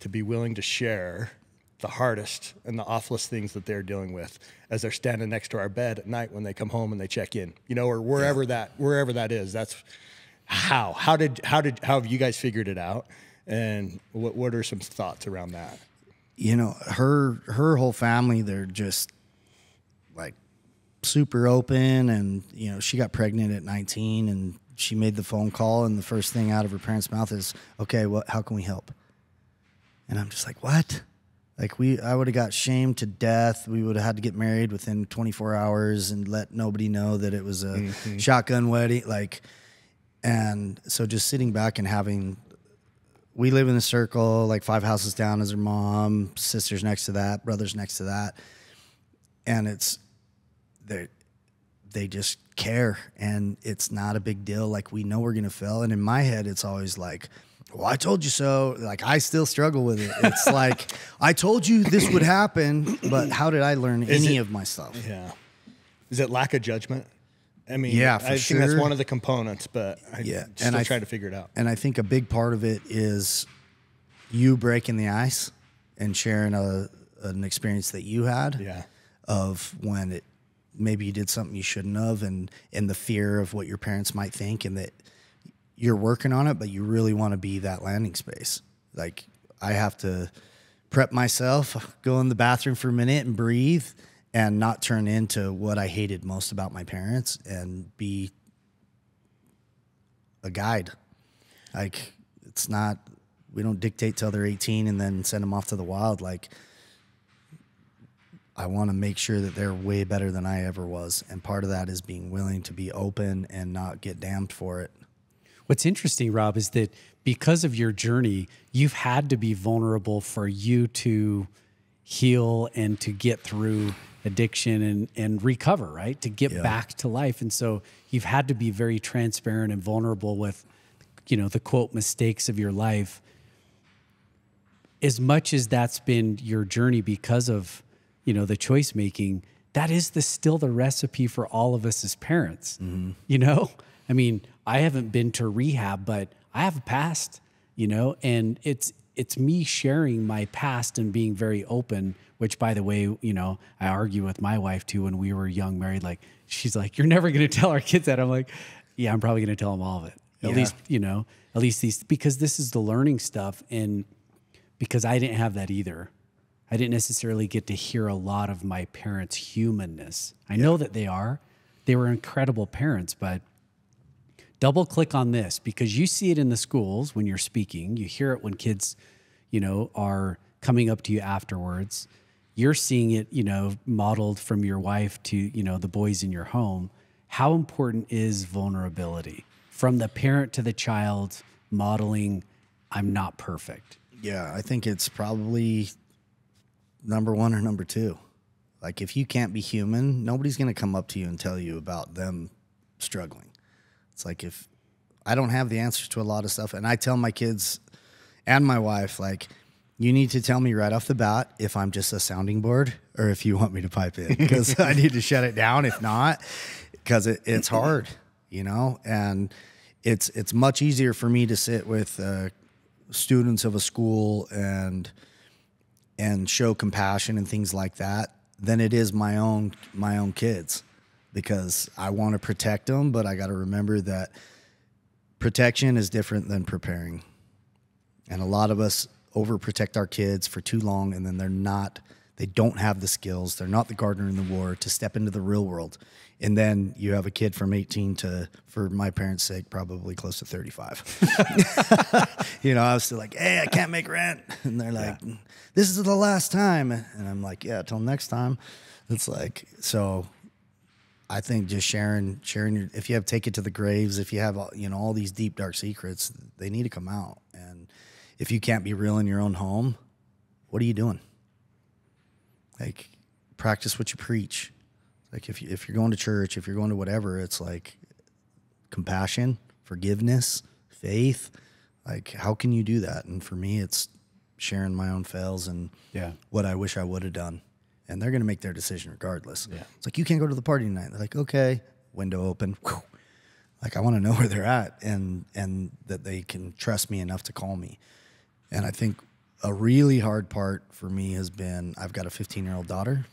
Speaker 3: to be willing to share the hardest and the awfulest things that they're dealing with as they're standing next to our bed at night when they come home and they check in, you know, or wherever that is. That's how have you guys figured it out? And what are some thoughts around that?
Speaker 1: You know, her whole family, they're just like super open. And, you know, she got pregnant at 19 and she made the phone call. And the first thing out of her parents' mouth is, okay, how can we help? And I'm just like, what? Like I would have got shamed to death. We would have had to get married within 24 hours and let nobody know that it was a shotgun wedding. Like, and so just sitting back and having, we live in a circle, like 5 houses down is her mom, sisters next to that, brothers next to that. And it's, they just care and it's not a big deal. Like we know we're going to fail. And in my head, it's always like, well, I told you so. Like I still struggle with it. It's like, I told you this would happen, but how did I learn any of my stuff?
Speaker 3: Yeah. Is it lack of judgment? I mean,
Speaker 1: yeah,
Speaker 3: I think that's one of the components, but I still try to figure it out.
Speaker 1: And I think a big part of it is you breaking the ice and sharing an experience that you had of when maybe you did something you shouldn't have and the fear of what your parents might think and that you're working on it, but you really want to be that landing space. Like I have to prep myself, go in the bathroom for a minute and breathe and not turn into what I hated most about my parents and be a guide. Like it's not, we don't dictate till they're 18 and then send them off to the wild. Like I want to make sure that they're way better than I ever was. And part of that is being willing to be open and not get damned for it.
Speaker 2: What's interesting, Rob, is that because of your journey, you've had to be vulnerable for you to heal and to get through addiction and recover, right? To get back to life. And so you've had to be very transparent and vulnerable with, you know, the quote mistakes of your life. As much as that's been your journey because of, you know, the choice making, that is still the recipe for all of us as parents. Mm-hmm. You know, I mean, I haven't been to rehab, but I have a past, you know, and it's me sharing my past and being very open, which by the way, you know, I argue with my wife too, when we were young married, like, she's like, you're never going to tell our kids that. I'm like, yeah, I'm probably going to tell them all of it. At least, you know, at least these, because this is the learning stuff. And because I didn't have that either. I didn't necessarily get to hear a lot of my parents' humanness. I know that they were incredible parents, but double click on this because you see it in the schools when you're speaking. You hear it when kids, you know, are coming up to you afterwards. You're seeing it, you know, modeled from your wife to, you know, the boys in your home. How important is vulnerability from the parent to the child modeling, I'm not perfect?
Speaker 1: Yeah, I think it's probably number one or number two. Like if you can't be human, nobody's going to come up to you and tell you about them struggling. It's like if I don't have the answers to a lot of stuff, and I tell my kids and my wife, like, you need to tell me right off the bat if I'm just a sounding board or if you want me to pipe in, because I need to shut it down if not, because it's hard, you know, and it's much easier for me to sit with students of a school and show compassion and things like that than it is my own kids. Because I want to protect them, but I got to remember that protection is different than preparing. And a lot of us overprotect our kids for too long, and then they don't have the skills. They're not the gardener in the war to step into the real world. And then you have a kid from 18 to, for my parents' sake, probably close to 35. You know, I was still like, hey, I can't make rent. And they're like, this is the last time. And I'm like, yeah, till next time. It's like, so I think just sharing your, if you have take it to the graves, if you have, you know, all these deep, dark secrets, they need to come out. And if you can't be real in your own home, what are you doing? Like, practice what you preach. Like if you're going to church, if you're going to whatever, it's like compassion, forgiveness, faith. Like, how can you do that? And for me, it's sharing my own fails and what I wish I would have done. And they're going to make their decision regardless. Yeah. It's like, you can't go to the party tonight. They're like, okay, window open. Whew. Like I want to know where they're at and that they can trust me enough to call me. And I think a really hard part for me has been I've got a 15-year-old daughter,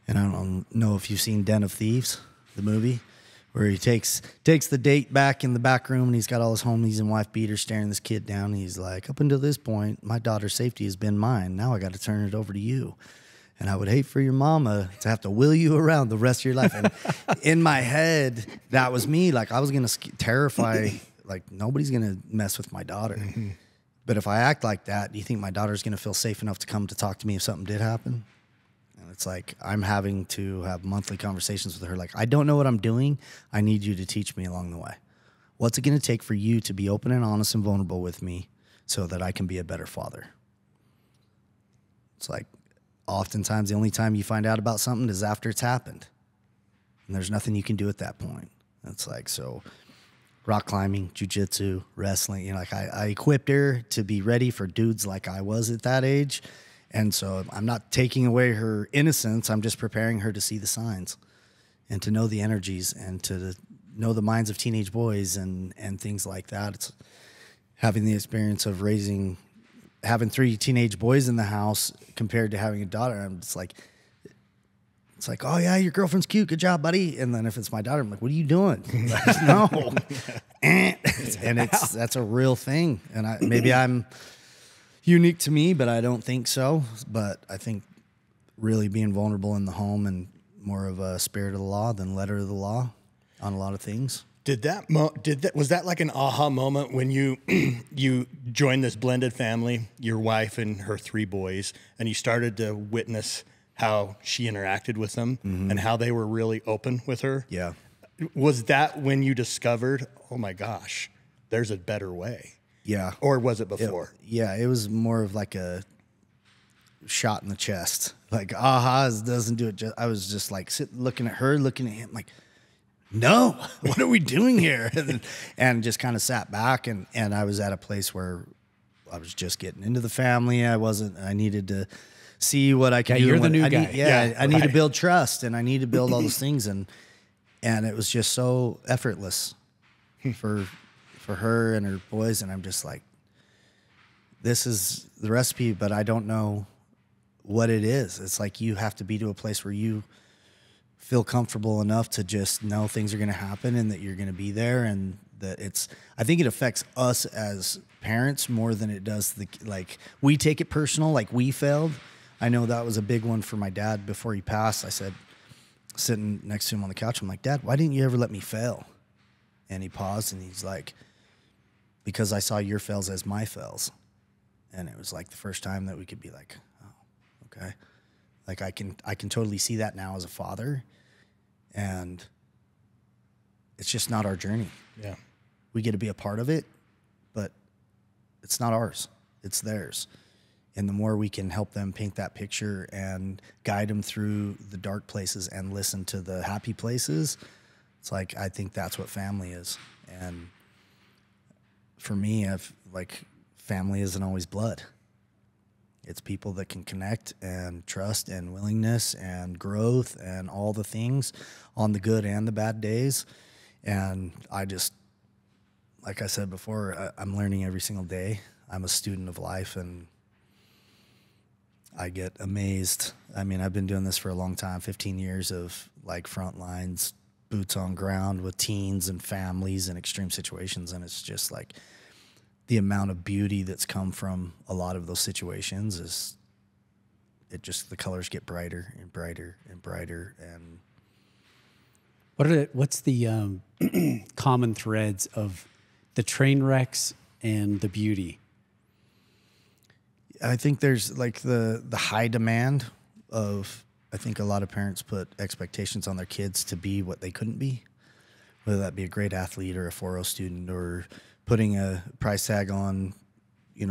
Speaker 1: and I don't know if you've seen Den of Thieves, the movie, where he takes the date back in the back room and he's got all his homies and wife beaters staring this kid down. And he's like, up until this point, my daughter's safety has been mine. Now I got to turn it over to you. And I would hate for your mama to have to wheel you around the rest of your life. And in my head, that was me. Like I was going to terrify, like nobody's going to mess with my daughter. Mm-hmm. But if I act like that, do you think my daughter's going to feel safe enough to come to talk to me if something did happen? And it's like I'm having to have monthly conversations with her. Like, I don't know what I'm doing. I need you to teach me along the way. What's it going to take for you to be open and honest and vulnerable with me so that I can be a better father? It's like, oftentimes, the only time you find out about something is after it's happened. And there's nothing you can do at that point. It's like, so rock climbing, jujitsu, wrestling, like I equipped her to be ready for dudes like I was at that age. And so I'm not taking away her innocence. I'm just preparing her to see the signs and to know the energies and to know the minds of teenage boys and things like that. It's having the experience of having 3 teenage boys in the house compared to having a daughter. I'm just like, it's like, oh yeah, your girlfriend's cute. Good job, buddy. And then if it's my daughter, I'm like, what are you doing? No. And that's a real thing. And maybe I'm unique to me, but I don't think so. But I think really being vulnerable in the home and more of a spirit of the law than letter of the law on a lot of things. Was that like an aha moment when you you joined this blended family, your wife and her 3 boys, and you started to witness how she interacted with them and how they were really open with her? Yeah.
Speaker 3: Was that when you discovered, oh my gosh, there's a better way?
Speaker 1: Yeah.
Speaker 3: Or was it before?
Speaker 1: It was more of like a shot in the chest. Like, aha doesn't do it. I was just like looking at her, looking at him like, no, what are we doing here? And just kind of sat back and I was at a place where I was just getting into the family. I needed to see what I could do.
Speaker 2: You're the new guy.
Speaker 1: I need to build trust and I need to build all those things. And it was just so effortless for her and her boys. And I'm just like, this is the recipe, but I don't know what it is. It's like, you have to be to a place where you feel comfortable enough to just know things are going to happen and that you're going to be there, and that I think it affects us as parents more than it does like we take it personal, like we failed. I know that was a big one for my dad before he passed. I said, sitting next to him on the couch, I'm like, Dad, why didn't you ever let me fail? And he paused and he's like, because I saw your fails as my fails. And it was like the first time that we could be like, oh, okay. Like I can totally see that now as a father. And it's just not our journey.
Speaker 3: Yeah.
Speaker 1: We get to be a part of it, but it's not ours. It's theirs. And the more we can help them paint that picture and guide them through the dark places and listen to the happy places, it's like, I think that's what family is. And for me, family isn't always blood. It's people that can connect and trust and willingness and growth and all the things on the good and the bad days. And I just, like I said before, I'm learning every single day. I'm a student of life and I get amazed. I mean, I've been doing this for a long time, 15 years of like front lines, boots on ground with teens and families in extreme situations. And it's just like, the amount of beauty that's come from a lot of those situations is the colors get brighter and brighter and brighter. And
Speaker 2: what's the common threads of the train wrecks and the beauty?
Speaker 1: I think there's like the high demand of, I think a lot of parents put expectations on their kids to be what they couldn't be, whether that be a great athlete or a 4.0 student or putting a price tag on,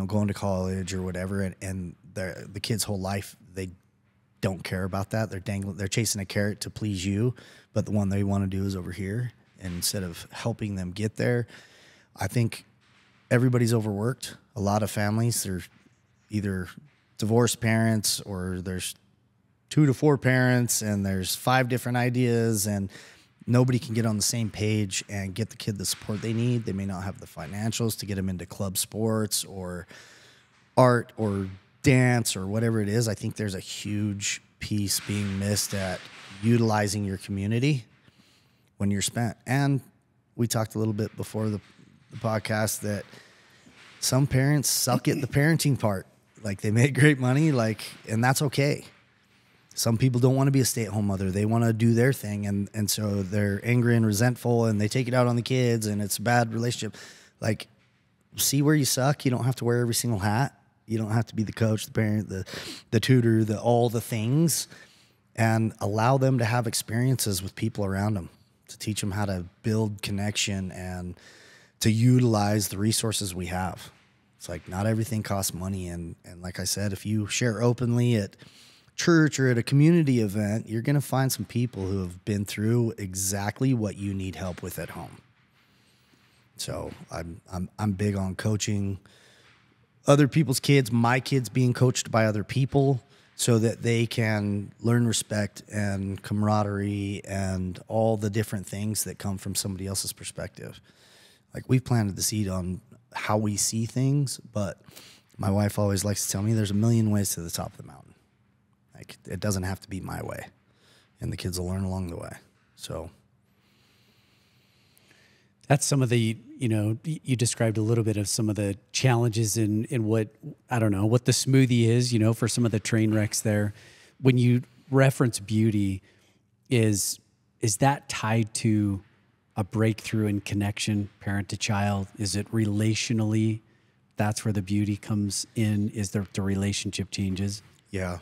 Speaker 1: going to college or whatever, and the kid's whole life, they don't care about that. They're chasing a carrot to please you, but the one they want to do is over here. And instead of helping them get there, I think everybody's overworked. A lot of families, they're either divorced parents or there's 2 to 4 parents and there's 5 different ideas, and nobody can get on the same page and get the kid the support they need. They may not have the financials to get them into club sports or art or dance or whatever it is. I think there's a huge piece being missed at utilizing your community when you're spent. And we talked a little bit before the podcast that some parents suck at the parenting part. Like, they make great money, and that's okay. Some people don't want to be a stay-at-home mother. They want to do their thing, and so they're angry and resentful, and they take it out on the kids, and it's a bad relationship. Like, see where you suck. You don't have to wear every single hat. You don't have to be the coach, the parent, the tutor, all the things, and allow them to have experiences with people around them to teach them how to build connection and to utilize the resources we have. It's like, not everything costs money, and like I said, if you share openly at church or at a community event, you're going to find some people who have been through exactly what you need help with at home. So I'm big on coaching other people's kids, my kids being coached by other people, so that they can learn respect and camaraderie and all the different things that come from somebody else's perspective. Like, we've planted the seed on how we see things, but my wife always likes to tell me there's a million ways to the top of the mountain. Like, it doesn't have to be my way, and the kids will learn along the way. So
Speaker 2: that's some of the, you described a little bit of some of the challenges in what, I don't know, what the smoothie is, for some of the train wrecks there. When you reference beauty, is that tied to a breakthrough in connection, parent to child? Is it relationally? That's where the beauty comes in, is the relationship changes?
Speaker 1: Yeah.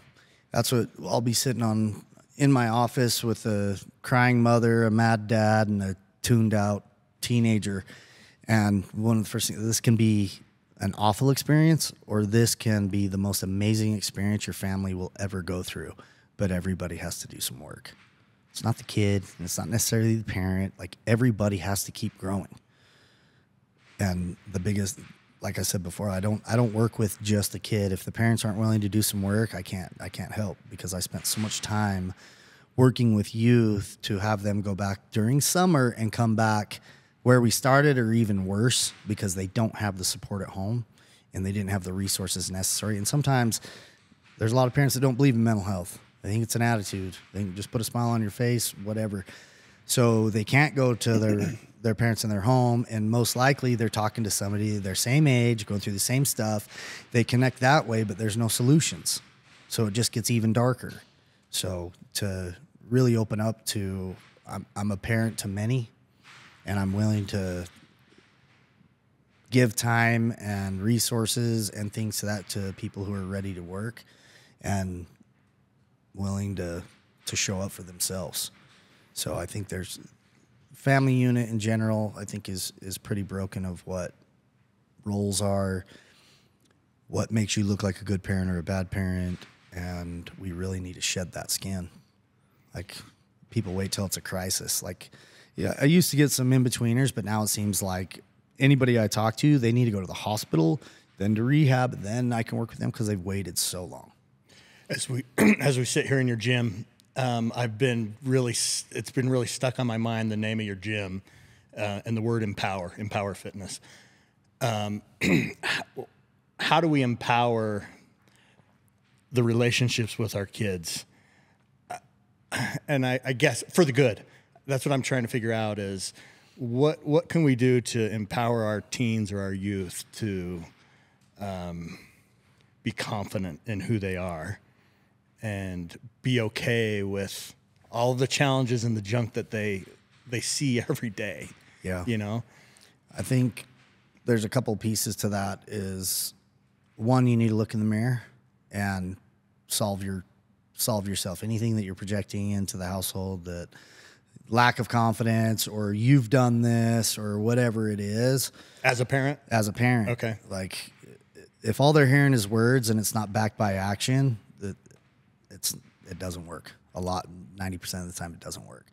Speaker 1: That's what I'll be sitting in my office with a crying mother, a mad dad, and a tuned out teenager. And one of the first things, this can be an awful experience, or this can be the most amazing experience your family will ever go through. But everybody has to do some work. It's not the kid, and it's not necessarily the parent. Like, everybody has to keep growing. And the biggest, like I said before, I don't work with just the kid. If the parents aren't willing to do some work, I can't help, because I spent so much time working with youth to have them go back during summer and come back where we started, or even worse, because they don't have the support at home and they didn't have the resources necessary. And sometimes there's a lot of parents that don't believe in mental health. They think it's an attitude. They can just put a smile on your face, whatever. So they can't go to their parents in their home, and most likely they're talking to somebody their same age, going through the same stuff. They connect that way, but there's no solutions. So it just gets even darker. So to really open up to, I'm a parent to many, and I'm willing to give time and resources and things to that to people who are ready to work and willing to show up for themselves. So I think there's family unit in general, I think is pretty broken of what roles are, what makes you look like a good parent or a bad parent, and we really need to shed that skin. Like, people wait till it's a crisis. Like, yeah, I used to get some in-betweeners, but now it seems like anybody I talk to, they need to go to the hospital, then to rehab, then I can work with them because they've waited so long.
Speaker 3: As we sit here in your gym, it's been really stuck on my mind, the name of your gym, and the word empower fitness. How do we empower the relationships with our kids? And I guess for the good. That's what I'm trying to figure out, is what can we do to empower our teens or our youth to be confident in who they are and be okay with all of the challenges and the junk that they see every day.
Speaker 1: Yeah.
Speaker 3: I
Speaker 1: think there's a couple pieces to that. Is one, you need to look in the mirror and solve yourself. Anything that you're projecting into the household, that lack of confidence, or you've done this, or whatever it is. As a parent?
Speaker 3: Okay.
Speaker 1: Like, if all they're hearing is words and it's not backed by action, it doesn't work. 90% of the time it doesn't work.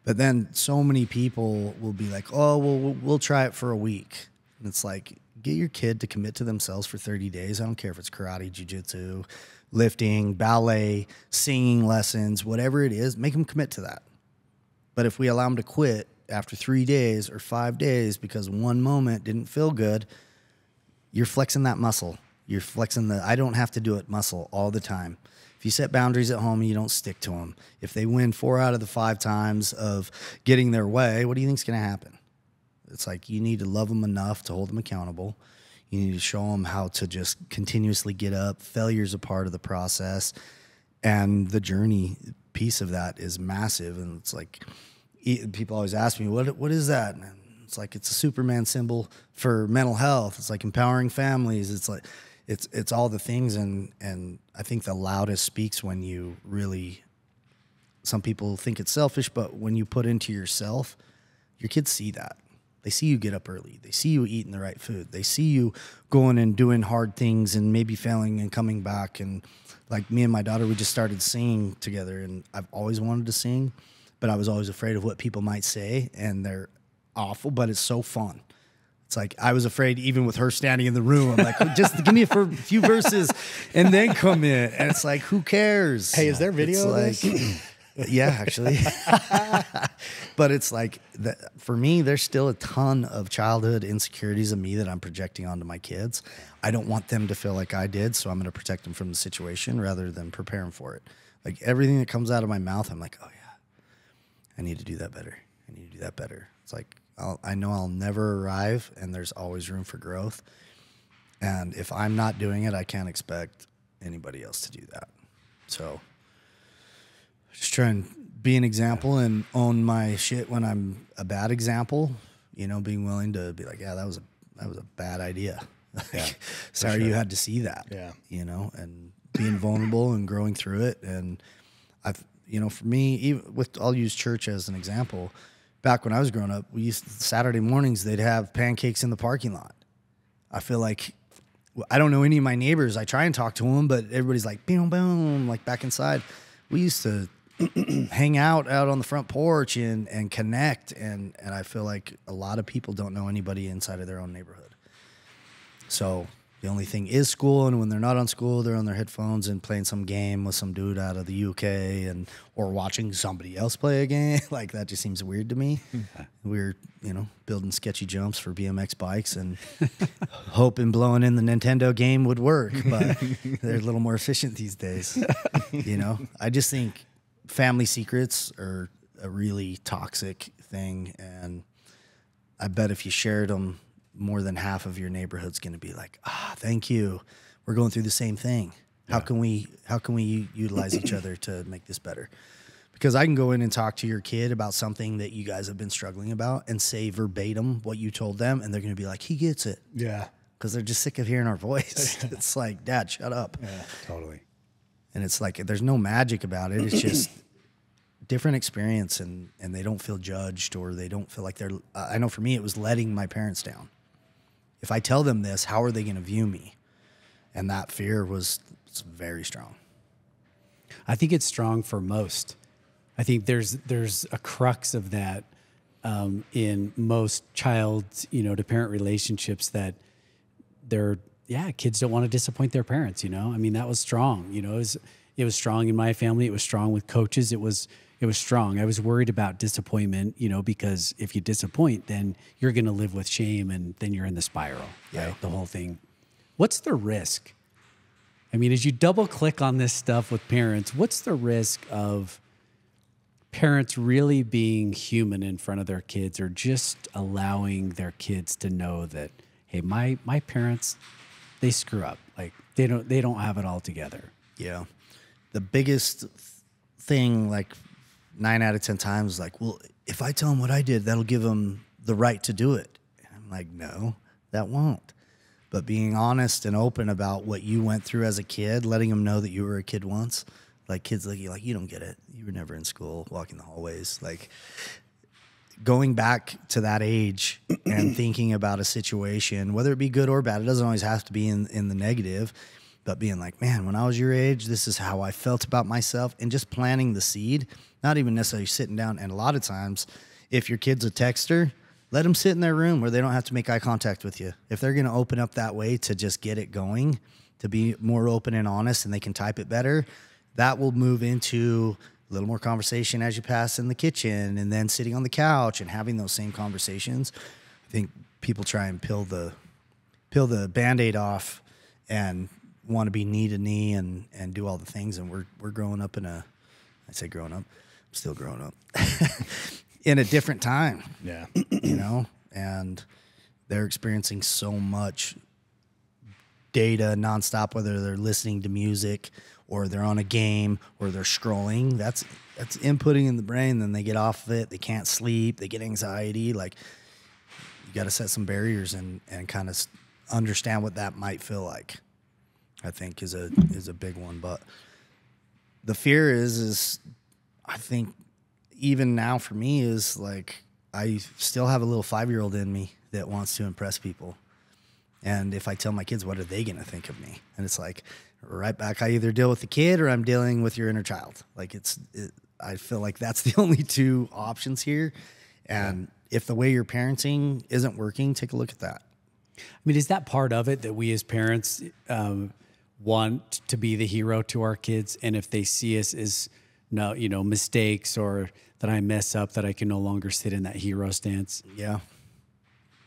Speaker 1: But then so many people will be like, oh, well, we'll try it for a week. And it's like, get your kid to commit to themselves for 30 days. I don't care if it's karate, jiu-jitsu, lifting, ballet, singing lessons, whatever it is, make them commit to that. But if we allow them to quit after 3 days or 5 days because one moment didn't feel good, you're flexing that muscle. You're flexing the I don't have to do it muscle all the time. If you set boundaries at home and you don't stick to them, if they win 4 out of the 5 times of getting their way, what do you think's going to happen? It's like you need to love them enough to hold them accountable. You need to show them how to just continuously get up. Failure's a part of the process. And the journey piece of that is massive. And it's like people always ask me, what is that? And it's like it's a Superman symbol for mental health. It's like empowering families. It's like it's all the things. And I think the loudest speaks when you really, some people think it's selfish, but when you put into yourself, your kids see that. They see you get up early. They see you eating the right food. They see you going and doing hard things and maybe failing and coming back. And like me and my daughter, we just started singing together. And I've always wanted to sing, but I was always afraid of what people might say. And they're awful, but it's so fun. It's like I was afraid even with her standing in the room. I'm like, just give me a few verses and then come in. And it's like, who cares?
Speaker 3: Hey, is there video of this?
Speaker 1: Yeah, actually. But it's like, for me, there's still a ton of childhood insecurities of me that I'm projecting onto my kids. I don't want them to feel like I did, so I'm going to protect them from the situation rather than prepare them for it. Like everything that comes out of my mouth, I'm like, oh yeah, I need to do that better. I need to do that better. It's like, I know I'll never arrive, and there's always room for growth. And if I'm not doing it, I can't expect anybody else to do that. So just try and be an example and own my shit when I'm a bad example, you know, being willing to be like, yeah, that was a bad idea.
Speaker 3: Yeah,
Speaker 1: sorry you had to see that, you know, and being vulnerable and growing through it. And you know, for me, even I'll use church as an example. Back when I was growing up, Saturday mornings, they'd have pancakes in the parking lot. I feel like, I don't know any of my neighbors. I try and talk to them, but everybody's like, boom, boom, like back inside. We used to hang out on the front porch and connect. And I feel like a lot of people don't know anybody inside of their own neighborhood. So the only thing is school. And when they're not on school, they're on their headphones and playing some game with some dude out of the UK or watching somebody else play a game. Like that just seems weird to me. We're, you know, building sketchy jumps for BMX bikes and hoping blowing in the Nintendo game would work, but they're a little more efficient these days. You know, I just think family secrets are a really toxic thing. And I bet if you shared them, more than half of your neighborhood's going to be like, thank you. We're going through the same thing. How can we utilize each other to make this better? Because I can go in and talk to your kid about something that you guys have been struggling about and say verbatim what you told them. And they're going to be like, he gets it.
Speaker 3: Yeah.
Speaker 1: Because they're just sick of hearing our voice. It's like, Dad, shut up.
Speaker 3: Yeah, totally.
Speaker 1: And it's like, there's no magic about it. It's just different experience, and they don't feel judged, or they don't feel like they're, I know for me, it was letting my parents down. If I tell them this, how are they going to view me? And that fear was very strong.
Speaker 2: I think it's strong for most. I think there's a crux of that in most child, you know, to parent relationships, that kids don't want to disappoint their parents. You know, I mean, that was strong. You know, it was strong in my family. It was strong with coaches. It was strong. I was worried about disappointment, you know, because if you disappoint, then you're going to live with shame, and then you're in the spiral, right? The whole thing. What's the risk? I mean, as you double click on this stuff with parents, what's the risk of parents really being human in front of their kids, or just allowing their kids to know that, hey, my parents, they screw up. Like they don't have it all together.
Speaker 1: Yeah. The biggest thing, like 9 out of 10 times, like, well, if I tell them what I did, that'll give them the right to do it. And I'm like, no, that won't. But being honest and open about what you went through as a kid, letting them know that you were a kid once, like kids like you don't get it. You were never in school, walking the hallways. Like going back to that age and thinking about a situation, whether it be good or bad, it doesn't always have to be in the negative, but being like, man, when I was your age, this is how I felt about myself, and just planting the seed, not even necessarily sitting down. And a lot of times, if your kid's a texter, let them sit in their room where they don't have to make eye contact with you. If they're going to open up that way to just get it going, to be more open and honest, and they can type it better, that will move into a little more conversation as you pass in the kitchen, and then sitting on the couch and having those same conversations. I think people try and peel the Band-Aid off and want to be knee to knee and do all the things. And we're growing up I say growing up, I'm still growing up in a different time.
Speaker 3: Yeah.
Speaker 1: You know, and they're experiencing so much data nonstop, whether they're listening to music or they're on a game or they're scrolling. That's inputting in the brain. Then they get off of it. They can't sleep. They get anxiety. Like, you got to set some barriers and kind of understand what that might feel like, I think is a big one. But the fear is I think even now for me is like, I still have a little 5-year-old in me that wants to impress people. And if I tell my kids, what are they going to think of me? And it's like, right back, I either deal with the kid or I'm dealing with your inner child. Like I feel like that's the only two options here. And if the way you're parenting isn't working, take a look at that.
Speaker 2: I mean, is that part of it that we as parents want to be the hero to our kids? And if they see us as mistakes or that I mess up, that I can no longer sit in that hero stance?
Speaker 1: Yeah.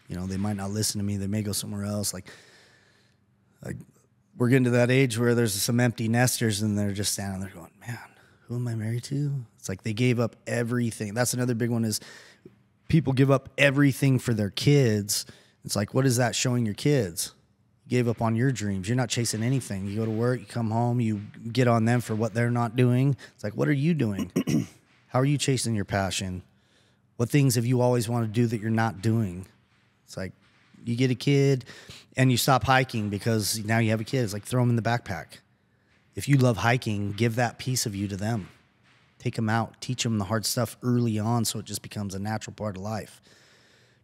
Speaker 1: You know, they might not listen to me. They may go somewhere else. Like we're getting to that age where there's some empty nesters and they're just standing there going, man, who am I married to? It's like they gave up everything. That's another big one is people give up everything for their kids. It's like, what is that showing your kids? You gave up on your dreams. You're not chasing anything. You go to work, you come home, you get on them for what they're not doing. It's like, what are you doing? How are you chasing your passion? What things have you always wanted to do that you're not doing? It's like you get a kid and you stop hiking because now you have a kid. It's like throw them in the backpack. If you love hiking, give that piece of you to them. Take them out. Teach them the hard stuff early on so it just becomes a natural part of life.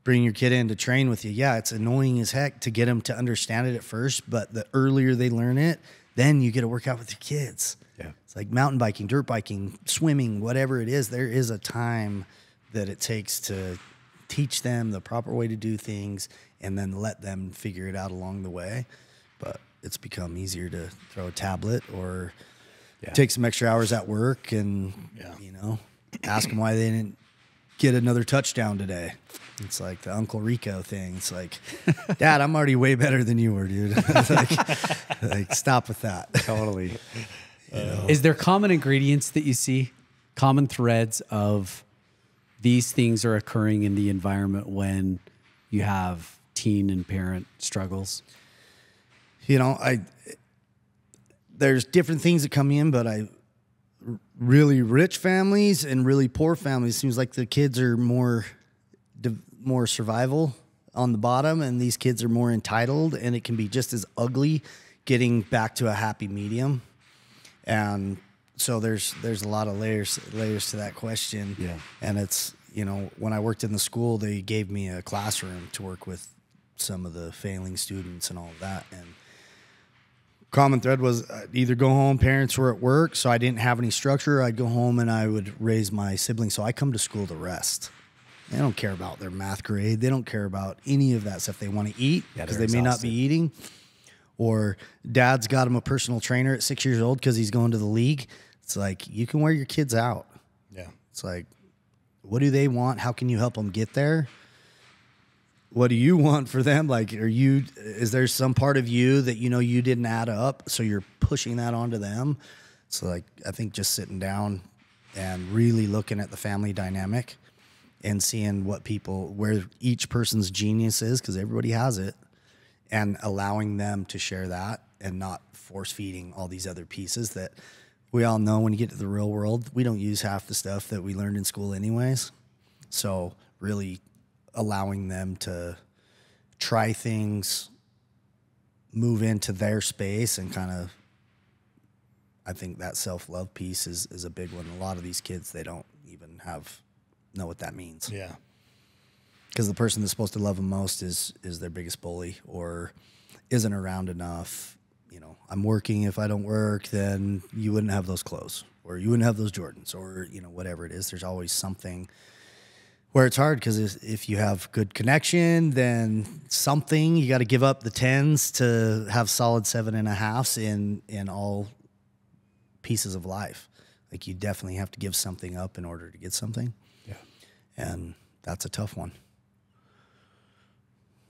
Speaker 1: Bring your kid in to train with you. Yeah, it's annoying as heck to get them to understand it at first, but the earlier they learn it, then you get to work out with your kids.
Speaker 2: Yeah.
Speaker 1: It's like mountain biking, dirt biking, swimming, whatever it is. There is a time that it takes to teach them the proper way to do things and then let them figure it out along the way. But it's become easier to throw a tablet or take some extra hours at work and, ask them why they didn't get another touchdown today. It's like the Uncle Rico thing. It's like, Dad, I'm already way better than you were, dude. like, stop with that.
Speaker 2: Totally. Is there common ingredients that you see, common threads of these things are occurring in the environment when you have teen and parent struggles?
Speaker 1: There's different things that come in, but really rich families and really poor families, seems like the kids are more survival on the bottom and these kids are more entitled, and it can be just as ugly getting back to a happy medium. And so there's a lot of layers to that question.
Speaker 2: Yeah.
Speaker 1: And it's, when I worked in the school, they gave me a classroom to work with some of the failing students and all of that. And common thread was I'd either go home, parents were at work, so I didn't have any structure. I'd go home and I would raise my siblings. So I come to school to rest. They don't care about their math grade. They don't care about any of that stuff. They want to eat because they may not be eating. Or dad's got him a personal trainer at 6 years old because he's going to the league. It's like, you can wear your kids out.
Speaker 3: Yeah.
Speaker 1: It's like, what do they want? How can you help them get there? What do you want for them? Like, is there some part of you that you didn't add up, so you're pushing that onto them? So like, I think just sitting down and really looking at the family dynamic and seeing where each person's genius is, because everybody has it, and allowing them to share that and not force feeding all these other pieces that we all know when you get to the real world, we don't use half the stuff that we learned in school anyways. So really allowing them to try things, move into their space, and kind of, I think that self-love piece is a big one. A lot of these kids, they don't even know what that means.
Speaker 3: Yeah.
Speaker 1: Because the person that's supposed to love them most is their biggest bully or isn't around enough. I'm working. If I don't work, then you wouldn't have those clothes, or you wouldn't have those Jordans, or whatever it is. There's always something where it's hard, because if you have good connection, then something you got to give up the 10s to have solid 7.5s in all pieces of life. Like, you definitely have to give something up in order to get something.
Speaker 2: Yeah.
Speaker 1: And that's a tough one.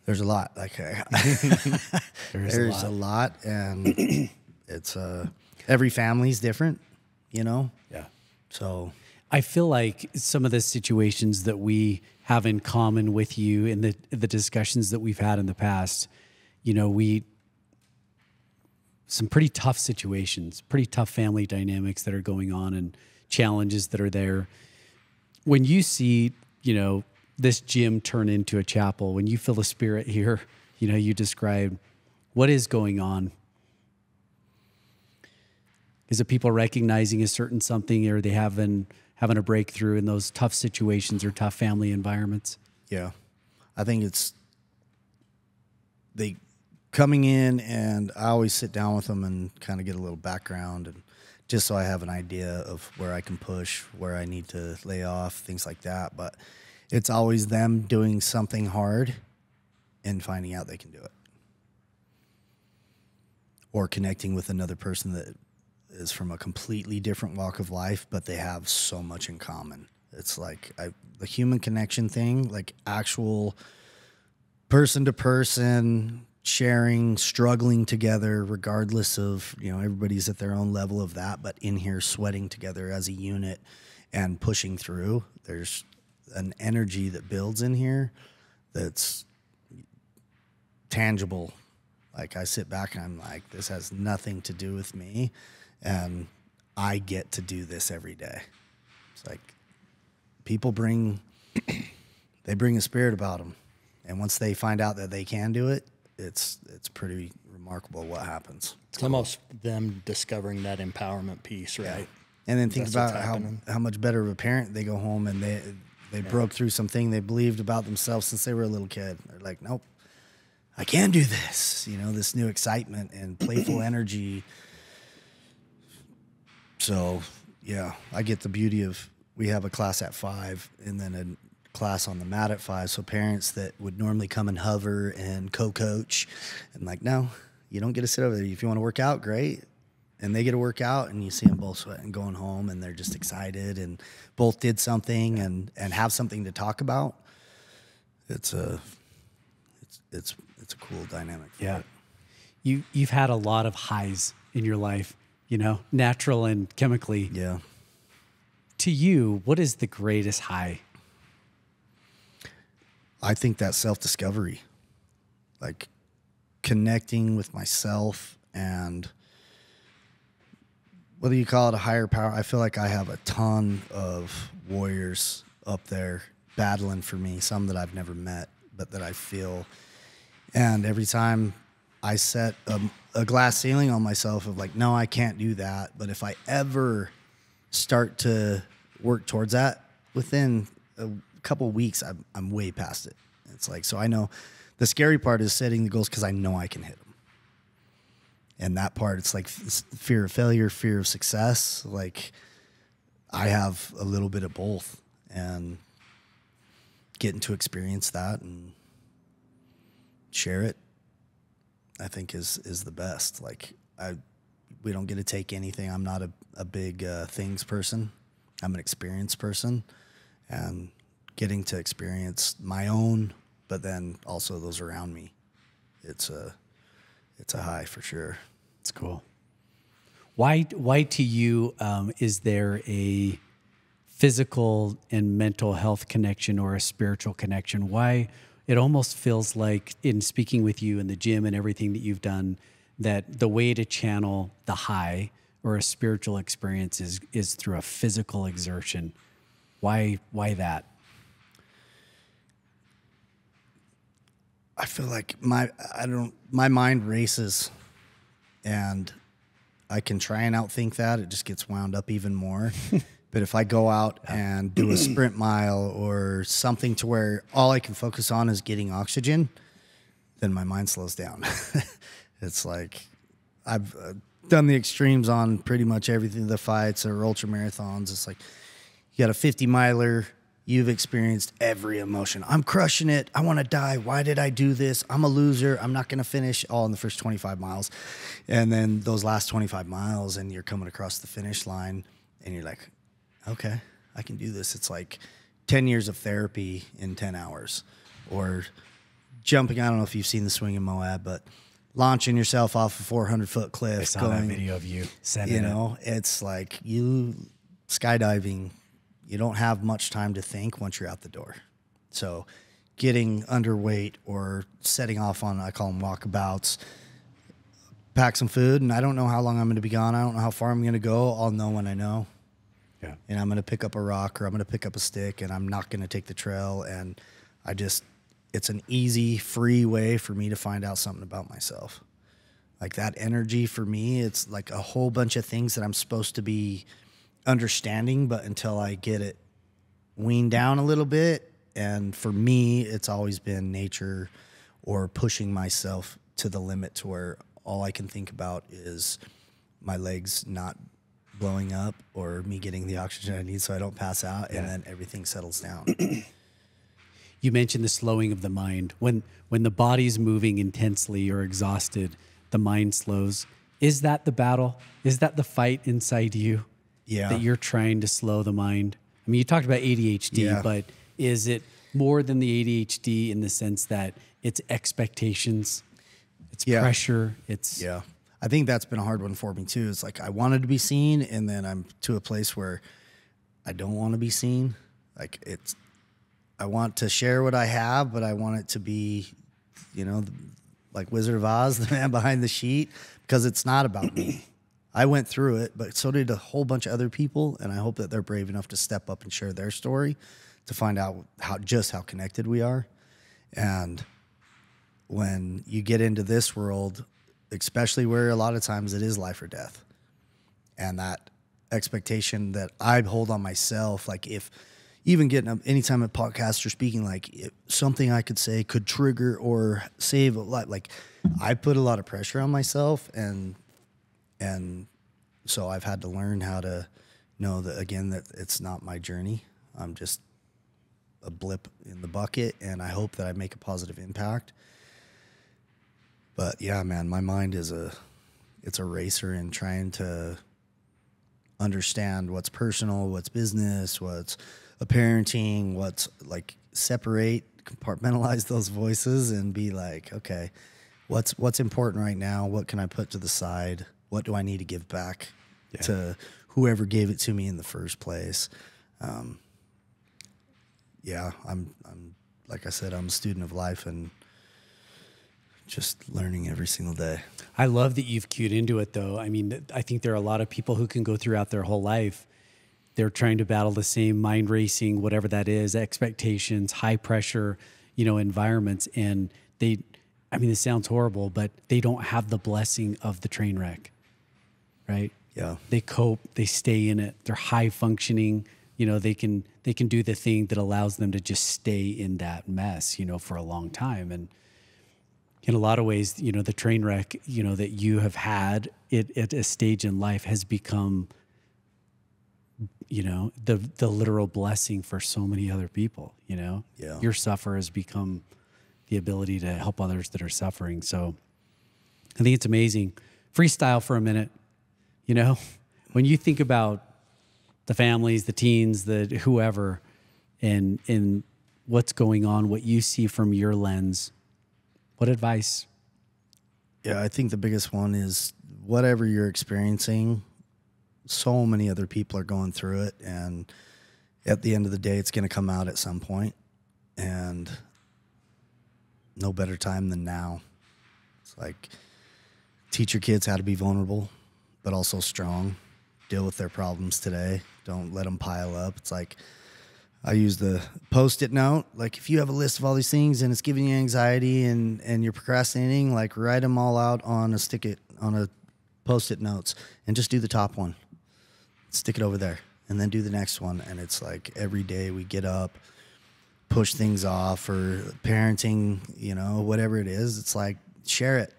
Speaker 1: There's a lot. Like, there's a lot, and it's every family's different, you know?
Speaker 2: Yeah.
Speaker 1: So
Speaker 2: I feel like some of the situations that we have in common with you in the discussions that we've had in the past, you know, some pretty tough situations, pretty tough family dynamics that are going on and challenges that are there. When you see, you know, this gym turn into a chapel, when you feel the spirit here, you know, you described, what is going on? Is it people recognizing a certain something, or are they having a breakthrough in those tough situations or tough family environments?
Speaker 1: yeah, I think it's they coming in, and I always sit down with them and kind of get a little background, and just so I have an idea of where I can push, where I need to lay off, things like that. But it's always them doing something hard and finding out they can do it, or connecting with another person that is from a completely different walk of life, but they have so much in common. It's like the human connection thing, like actual person to person sharing, struggling together, regardless of, you know, everybody's at their own level of that, but in here sweating together as a unit and pushing through. There's an energy that builds in here that's tangible. Like, I sit back and I'm like, this has nothing to do with me, and I get to do this every day. It's like people bring a spirit about them, and once they find out that they can do it, it's pretty remarkable what happens.
Speaker 3: It's almost them discovering that empowerment piece, right?
Speaker 1: Yeah. And then think
Speaker 3: That's
Speaker 1: about how much better of a parent they go home, and they broke through something they believed about themselves since they were a little kid. They're like, nope, I can do this. You know, this new excitement and playful energy. So, yeah, I get the beauty of, we have a class at 5 and then a class on the mat at 5. So parents that would normally come and hover and co-coach, and like, no, you don't get to sit over there. If you want to work out, great. And they get to work out, and you see them both sweating, going home, and they're just excited and both did something and have something to talk about. It's a cool dynamic.
Speaker 2: Yeah. You've had a lot of highs in your life, you know, natural and chemically.
Speaker 1: Yeah.
Speaker 2: To you, what is the greatest high?
Speaker 1: I think that self-discovery, like connecting with myself, and whether you call it a higher power, I feel like I have a ton of warriors up there battling for me, some that I've never met, but that I feel. And every time I set a glass ceiling on myself of like, no, I can't do that. But if I ever start to work towards that, within a couple weeks, I'm way past it. It's like, so I know the scary part is setting the goals because I know I can hit them. And that part, it's like fear of failure, fear of success. Like, I have a little bit of both, and getting to experience that and share it, I think is the best. Like, we don't get to take anything. I'm not a big things person. I'm an experience person, and getting to experience my own, but then also those around me, it's a high for sure.
Speaker 2: It's cool. Why to you is there a physical and mental health connection or a spiritual connection? Why it almost feels like, in speaking with you in the gym and everything that you've done, that the way to channel the high or a spiritual experience is through a physical exertion. Why that?
Speaker 1: I feel like my mind races, and I can try and outthink that. It just gets wound up even more. But if I go out and do a sprint mile or something to where all I can focus on is getting oxygen, then my mind slows down. It's like, I've done the extremes on pretty much everything, the fights or ultra marathons. It's like, you got a 50 miler, you've experienced every emotion. I'm crushing it. I want to die. Why did I do this? I'm a loser. I'm not going to finish, all in the first 25 miles. And then those last 25 miles, and you're coming across the finish line, and you're like, okay, I can do this. It's like 10 years of therapy in 10 hours, or jumping. I don't know if you've seen the swing in Moab, but launching yourself off a 400-foot cliff.
Speaker 2: I saw that video of you sending
Speaker 1: it's like you skydiving. You don't have much time to think once you're out the door. So getting underweight or setting off on, I call them walkabouts, pack some food, and I don't know how long I'm going to be gone. I don't know how far I'm going to go. I'll know when I know.
Speaker 2: Yeah.
Speaker 1: And I'm going to pick up a rock, or I'm going to pick up a stick, and I'm not going to take the trail. And it's an easy, free way for me to find out something about myself. Like that energy for me, it's like a whole bunch of things that I'm supposed to be understanding, but until I get it weaned down a little bit. And for me, it's always been nature or pushing myself to the limit to where all I can think about is my legs not blowing up or me getting the oxygen I need so I don't pass out, and then everything settles down.
Speaker 2: You mentioned the slowing of the mind. When the body's moving intensely or exhausted, the mind slows. Is that the battle? Is that the fight inside you?
Speaker 1: Yeah.
Speaker 2: That you're trying to slow the mind? I mean, you talked about ADHD, but is it more than the ADHD in the sense that it's expectations, it's pressure, it's...
Speaker 1: Yeah. I think that's been a hard one for me too. It's like I wanted to be seen, and then I'm to a place where I don't want to be seen. Like I want to share what I have, but I want it to be, like Wizard of Oz, the man behind the sheet, because it's not about me. I went through it, but so did a whole bunch of other people, and I hope that they're brave enough to step up and share their story to find out how connected we are. And when you get into this world, especially where a lot of times it is life or death, and that expectation that I hold on myself, like if even getting up anytime a podcast or speaking, like something I could say could trigger or save a life, like I put a lot of pressure on myself, and so I've had to learn how to know that, again, that it's not my journey. I'm just a blip in the bucket, and I hope that I make a positive impact. But yeah, man, my mind it's a racer in trying to understand what's personal, what's business, what's a parenting, what's like separate, compartmentalize those voices and be like, okay, what's important right now? What can I put to the side? What do I need to give back to whoever gave it to me in the first place? I'm like I said, I'm a student of life and just learning every single day.
Speaker 2: I love that you've cued into it, though. I mean, I think there are a lot of people who can go throughout their whole life. They're trying to battle the same mind racing, whatever that is, expectations, high pressure, environments. And this sounds horrible, but they don't have the blessing of the train wreck, right?
Speaker 1: Yeah.
Speaker 2: They cope, they stay in it. They're high functioning. They can do the thing that allows them to just stay in that mess, for a long time. And in a lot of ways, the train wreck, that you have had at a stage in life has become, the literal blessing for so many other people,
Speaker 1: Yeah.
Speaker 2: Your suffer has become the ability to help others that are suffering. So I think it's amazing. Freestyle for a minute, when you think about the families, the teens, the whoever, and what's going on, what you see from your lens, what advice?
Speaker 1: Yeah, I think the biggest one is whatever you're experiencing, so many other people are going through it, and at the end of the day, it's going to come out at some point, and no better time than now. It's like teach your kids how to be vulnerable, but also strong. Deal with their problems today. Don't let them pile up. It's like I use the Post-it note. Like if you have a list of all these things and it's giving you anxiety and you're procrastinating, like write them all out on a Post-it notes and just do the top one. Stick it over there and then do the next one. And it's like every day we get up, push things off, or parenting, whatever it is. It's like share it,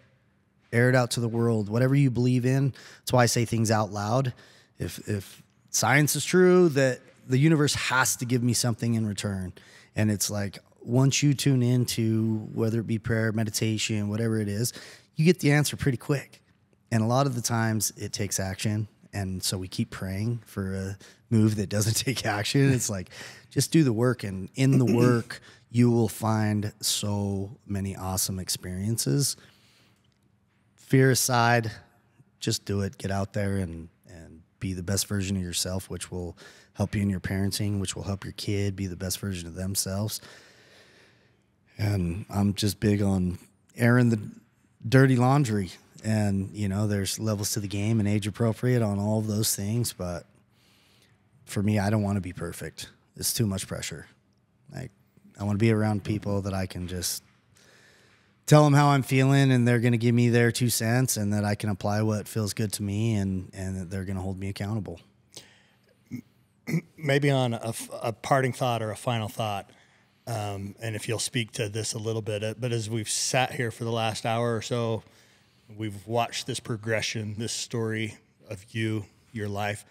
Speaker 1: air it out to the world, whatever you believe in. That's why I say things out loud. If science is true, that the universe has to give me something in return. And it's like, once you tune into whether it be prayer, meditation, whatever it is, you get the answer pretty quick. And a lot of the times it takes action. And so we keep praying for a move that doesn't take action. It's like, just do the work. And in the work, you will find so many awesome experiences. Fear aside, just do it. Get out there and be the best version of yourself, which will help you in your parenting, which will help your kid be the best version of themselves. And I'm just big on airing the dirty laundry. And, you know, there's levels to the game and age appropriate on all of those things. But for me, I don't want to be perfect. It's too much pressure. Like, I want to be around people that I can just tell them how I'm feeling, and they're going to give me their 2 cents, and that I can apply what feels good to me, and that they're going to hold me accountable.
Speaker 3: Maybe on a parting thought or a final thought, and if you'll speak to this a little bit, but as we've sat here for the last hour or so, we've watched this progression, this story of you, your life.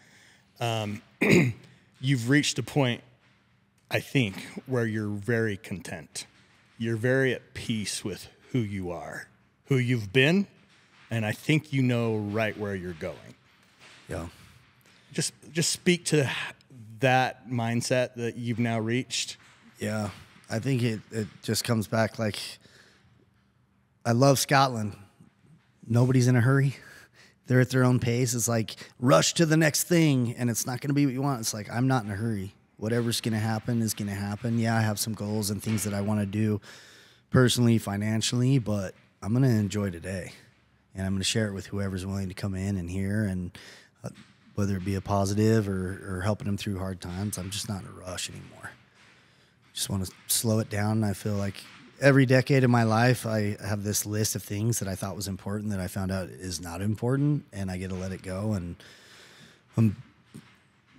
Speaker 3: You've reached a point, I think, where you're very content. You're very at peace with who you are, who you've been, and I think you know right where you're going.
Speaker 1: Yeah.
Speaker 3: Just speak to that mindset that you've now reached.
Speaker 1: Yeah. I think it just comes back like, I love Scotland. Nobody's in a hurry. They're at their own pace. It's like, rush to the next thing, and it's not going to be what you want. It's like, I'm not in a hurry. Whatever's going to happen is going to happen. Yeah, I have some goals and things that I want to do personally, financially, but I'm going to enjoy today, and I'm going to share it with whoever's willing to come in and hear, and whether it be a positive or helping them through hard times. I'm just not in a rush anymore. Just want to slow it down. I feel like every decade of my life, I have this list of things that I thought was important that I found out is not important, and I get to let it go. And I'm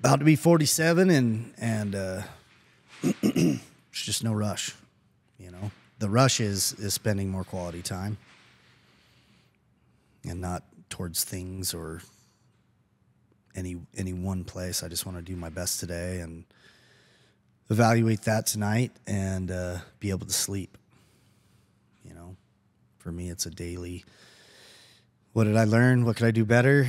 Speaker 1: about to be 47, and there's just no rush. You know, the rush is spending more quality time, and not towards things or any one place. I just want to do my best today and evaluate that tonight, and be able to sleep. You know, for me, it's a daily, what did I learn? What could I do better?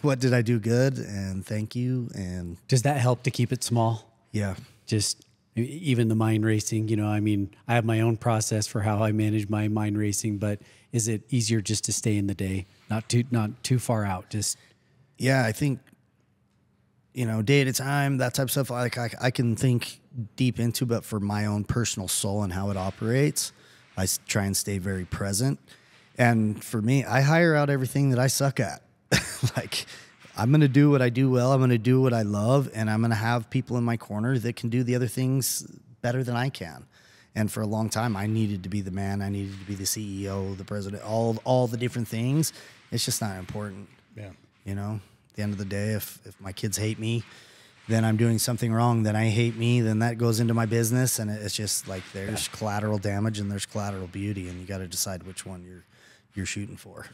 Speaker 1: What did I do good? And thank you. And
Speaker 2: Does that help to keep it small?
Speaker 1: yeah.
Speaker 2: Just even the mind racing, you know, I mean, I have my own process for how I manage my mind racing, but is it easier just to stay in the day, not too far out? Just,
Speaker 1: Yeah, I think, you know, day at a time, that type of stuff, like I can think deep into, but for my own personal soul and how it operates, I try and stay very present. And for me, I hire out everything that I suck at. Like, I'm going to do what I do well. I'm going to do what I love. And I'm going to have people in my corner that can do the other things better than I can. And for a long time, I needed to be the man. I needed to be the CEO, the president, all the different things. It's just not important.
Speaker 3: Yeah.
Speaker 1: You know, at the end of the day, if my kids hate me, then I'm doing something wrong. Then I hate me. Then that goes into my business. And it's just like, there's collateral damage and there's collateral beauty. And you got to decide which one you're shooting for.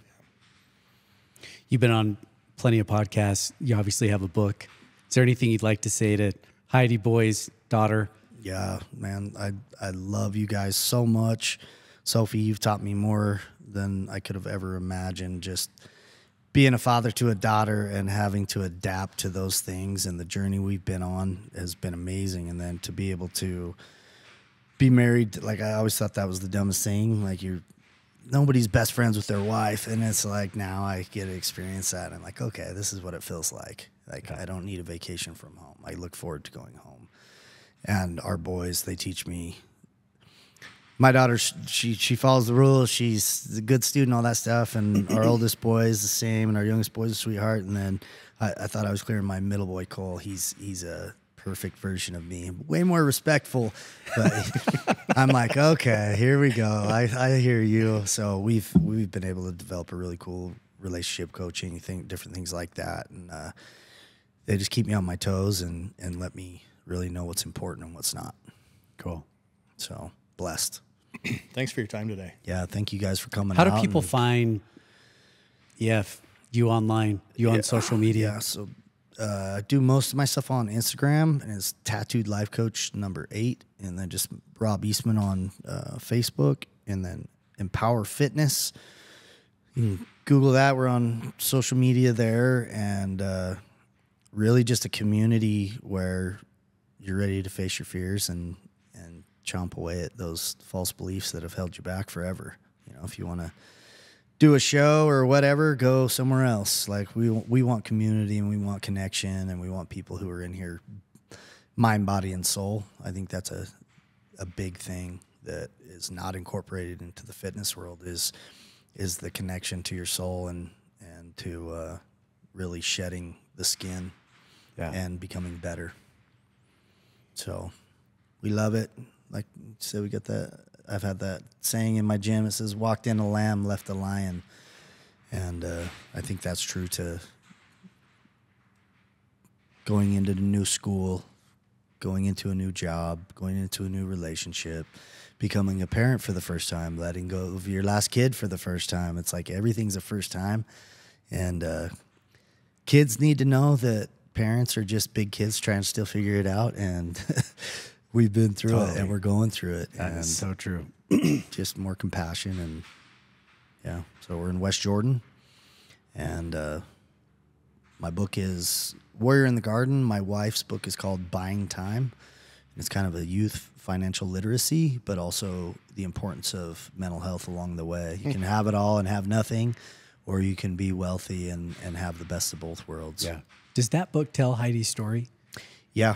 Speaker 2: you've been on plenty of podcasts. You obviously have a book. Is there anything you'd like to say to Heidi Boy's daughter?
Speaker 1: Yeah, man, I love you guys so much. Sophie, you've taught me more than I could have ever imagined. Just being a father to a daughter and having to adapt to those things, and the journey we've been on has been amazing. And then to be able to be married, like, I always thought that was the dumbest thing. Like, nobody's best friends with their wife, and it's like, now I get to experience that. And I'm like, okay, this is what it feels like. Like, I don't need a vacation from home. I look forward to going home. And our boys, they teach me. My daughter, she follows the rules. She's a good student, all that stuff. And our oldest boy is the same, and our youngest boy's a sweetheart. And then I thought I was clearing my middle boy, Cole. He's a perfect version of me, way more respectful. But I'm like, okay, here we go. I hear you. So we've been able to develop a really cool relationship, coaching, different things like that. And they just keep me on my toes and let me really know what's important and what's not.
Speaker 2: Cool.
Speaker 1: So blessed.
Speaker 3: Thanks for your time today.
Speaker 1: Yeah, thank you guys for coming
Speaker 2: How
Speaker 1: out.
Speaker 2: do people find you online, on social media?
Speaker 1: Yeah, so I do most of my stuff on Instagram, and it's Tattooed Life Coach #8, and then just Rob Eastman on Facebook, and then Empower Fitness. You can Google that. We're on social media there, and really just a community where you're ready to face your fears and chomp away at those false beliefs that have held you back forever. You know, if you want to do a show or whatever, go somewhere else. Like we want community, and we want connection, and we want people who are in here, mind, body, and soul. I think that's a big thing that is not incorporated into the fitness world is the connection to your soul and to really shedding the skin and becoming better. So we love it. Like you said, we got that. I've had that saying in my gym. It says, walked in a lamb, left a lion. And I think that's true to going into the new school, going into a new job, going into a new relationship, becoming a parent for the first time, letting go of your last kid for the first time. It's like everything's a first time. And kids need to know that parents are just big kids trying to still figure it out. And we've been through it, and we're going through it.
Speaker 2: That is so true.
Speaker 1: Just more compassion. And yeah, so we're in West Jordan. And my book is Warrior in the Garden. My wife's book is called Buying Time. It's kind of a youth financial literacy, but also the importance of mental health along the way. You can have it all and have nothing, or you can be wealthy and have the best of both worlds.
Speaker 2: Yeah. Does that book tell Heidi's story?
Speaker 1: Yeah.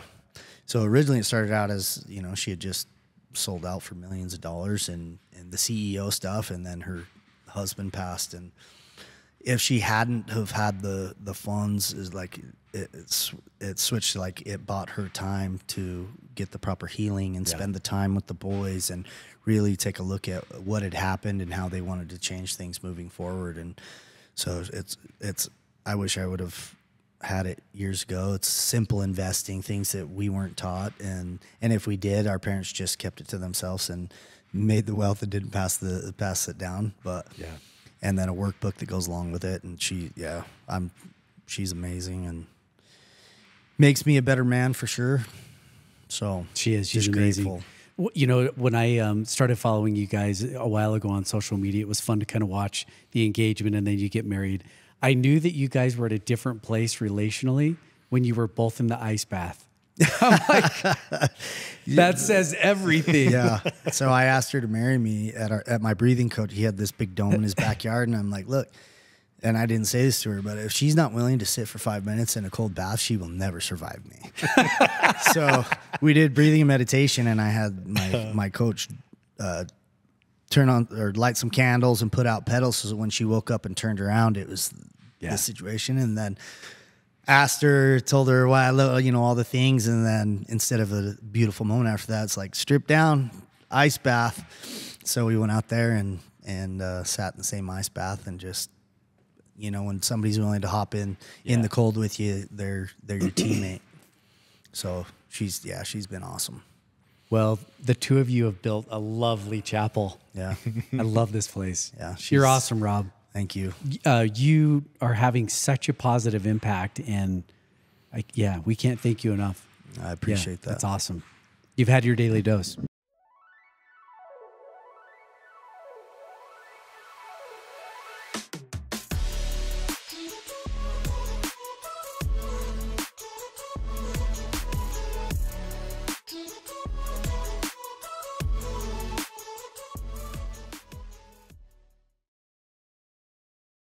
Speaker 1: So originally it started out as, you know, she had just sold out for millions of dollars and the CEO stuff, and then her husband passed. And if she hadn't have had the funds, is like it switched to like it bought her time to get the proper healing and spend the time with the boys and really take a look at what had happened and how they wanted to change things moving forward. And so it's I wish I would have had it years ago. It's simple investing, things that we weren't taught, and if we did, our parents just kept it to themselves and made the wealth and didn't pass it down. But and then a workbook that goes along with it. And she's amazing and makes me a better man for sure. So
Speaker 2: she's
Speaker 1: just
Speaker 2: amazing.
Speaker 1: Grateful.
Speaker 2: You know, when I started following you guys a while ago on social media, it was fun to kind of watch the engagement, and then you get married. I knew that you guys were at a different place relationally when you were both in the ice bath. I'm like, that says everything.
Speaker 1: Yeah. So I asked her to marry me at my breathing coach. He had this big dome in his backyard, and I'm like, look, and I didn't say this to her, but if she's not willing to sit for 5 minutes in a cold bath, she will never survive me. So we did breathing and meditation, and I had my coach turn on or light some candles and put out petals, so that when she woke up and turned around, it was this situation. And then asked her, told her why I love, you know, all the things. And then instead of a beautiful moment after that, it's like strip down, ice bath. So we went out there and sat in the same ice bath, and just, you know, when somebody's willing to hop in the cold with you, they're your teammate. So she's been awesome.
Speaker 2: Well, the two of you have built a lovely chapel.
Speaker 1: Yeah.
Speaker 2: I love this place.
Speaker 1: Yeah.
Speaker 2: You're awesome, Rob.
Speaker 1: Thank you.
Speaker 2: You are having such a positive impact, and we can't thank you enough.
Speaker 1: I appreciate that.
Speaker 2: That's awesome. You've had your daily dose.